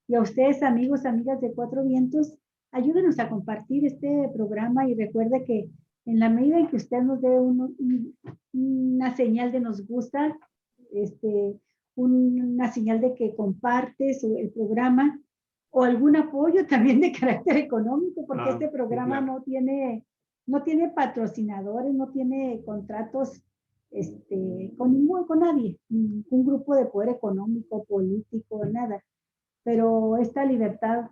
Y a ustedes, amigos, amigas de Cuatro Vientos, ayúdenos a compartir este programa y recuerde que en la medida en que usted nos dé una señal de nos gusta, una señal de que compartes el programa o algún apoyo también de carácter económico, porque este programa no tiene patrocinadores, no tiene contratos con nadie, ningún grupo de poder económico, político, nada. Pero esta libertad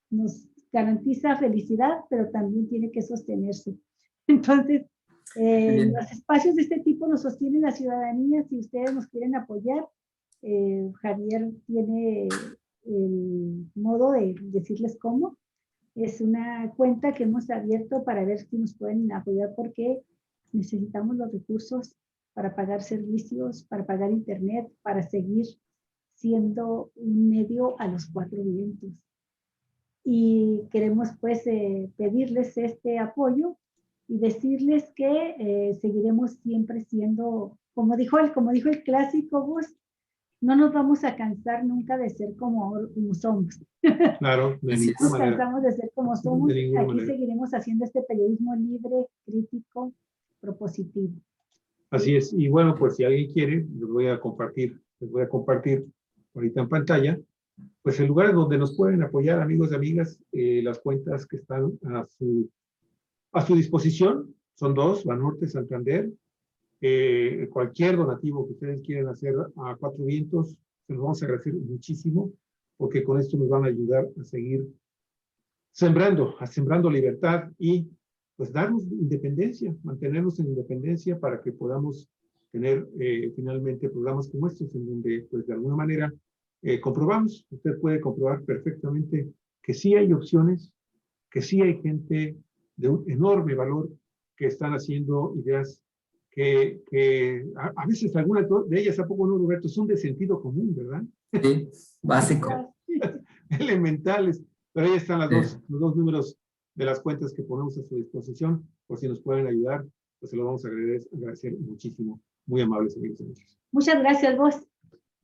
nos garantiza felicidad, pero también tiene que sostenerse. Entonces, los espacios de este tipo los sostiene la ciudadanía. Si ustedes nos quieren apoyar, Javier tiene el modo de decirles cómo. Es una cuenta que hemos abierto para ver si nos pueden apoyar porque necesitamos los recursos para pagar servicios, para pagar internet, para seguir siendo un medio a los Cuatro Vientos. Y queremos pues pedirles este apoyo y decirles que seguiremos siempre siendo, como dijo el clásico Bus, no nos vamos a cansar nunca de ser como somos. Claro, de ninguna nos manera. cansamos de ser como somos. Aquí manera. Seguiremos haciendo este periodismo libre, crítico, propositivo. Así es. Y bueno, pues si alguien quiere, les voy a compartir ahorita en pantalla, pues el lugar donde nos pueden apoyar, amigos y amigas, las cuentas que están a su disposición, son dos, Banorte, Santander. Cualquier donativo que ustedes quieran hacer a Cuatro Vientos, se los vamos a agradecer muchísimo, porque con esto nos van a ayudar a seguir sembrando libertad y pues darnos independencia, mantenernos en independencia para que podamos tener finalmente programas como estos en donde pues de alguna manera comprobamos, usted puede comprobar perfectamente que sí hay opciones, que sí hay gente de un enorme valor que están haciendo ideas que a veces algunas de ellas, ¿a poco no, Roberto? Son de sentido común, ¿verdad? Sí, básico. Elementales. Pero ahí están los dos números de las cuentas que ponemos a su disposición, por si nos pueden ayudar pues se lo vamos a agradecer muchísimo. Muy amables, amigos y amigas. Muchas gracias, vos.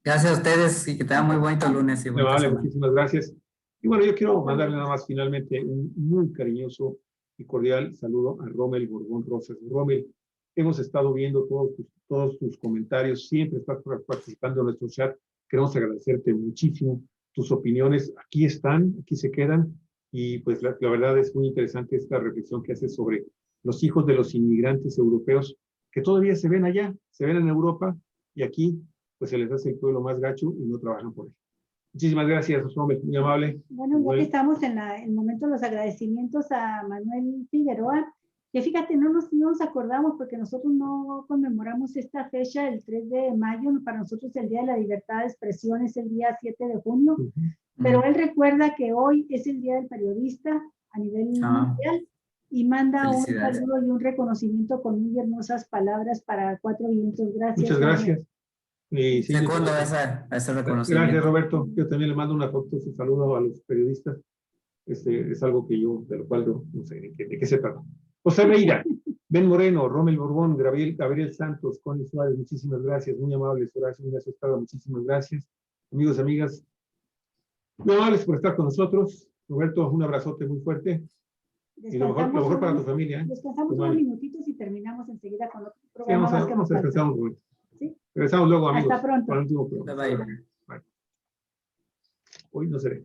Gracias a ustedes y que tengan muy bonito lunes y Muy bonita amable, semana. muchísimas gracias. Y bueno, yo quiero mandarle nada más finalmente un muy cariñoso y cordial saludo a Rommel Borbón Rosas. Rommel, hemos estado viendo todos tus comentarios, siempre estás participando en nuestro chat. Queremos agradecerte muchísimo. Tus opiniones aquí están, aquí se quedan. Y pues la verdad es muy interesante esta reflexión que haces sobre los hijos de los inmigrantes europeos que todavía se ven allá, se ven en Europa y aquí pues se les hace el pueblo más gacho y no trabajan por él. Muchísimas gracias, Rommel, muy amable. Bueno, ya que estamos en el momento de los agradecimientos a Manuel Figueroa, que fíjate, no nos acordamos porque nosotros no conmemoramos esta fecha, el 3 de mayo, para nosotros el Día de la Libertad de Expresión es el día 7 de junio, pero él recuerda que hoy es el Día del Periodista a nivel mundial y manda un saludo y un reconocimiento con muy hermosas palabras para Cuatro Vientos. Gracias. Muchas gracias. Y sí, Segundo ese reconocimiento. Gracias, Roberto. Yo también le mando una foto, un saludo a los periodistas. Es algo que de lo cual yo no sé de qué se trata. José Meira, Ben Moreno, Rommel Borbón, Gabriel Santos, Connie Suárez, muchísimas gracias, muy amables, Horacio Estrada, muchísimas gracias. Amigos, amigas, muy amables por estar con nosotros. Roberto, un abrazote muy fuerte. Y lo mejor para tu familia. Descansamos unos minutitos y terminamos enseguida con otro programa. Sí, vamos a descansar un momento. ¿Sí? Regresamos luego, amigos. Hasta pronto. Para el último programa. Bye, bye. Hoy no seré.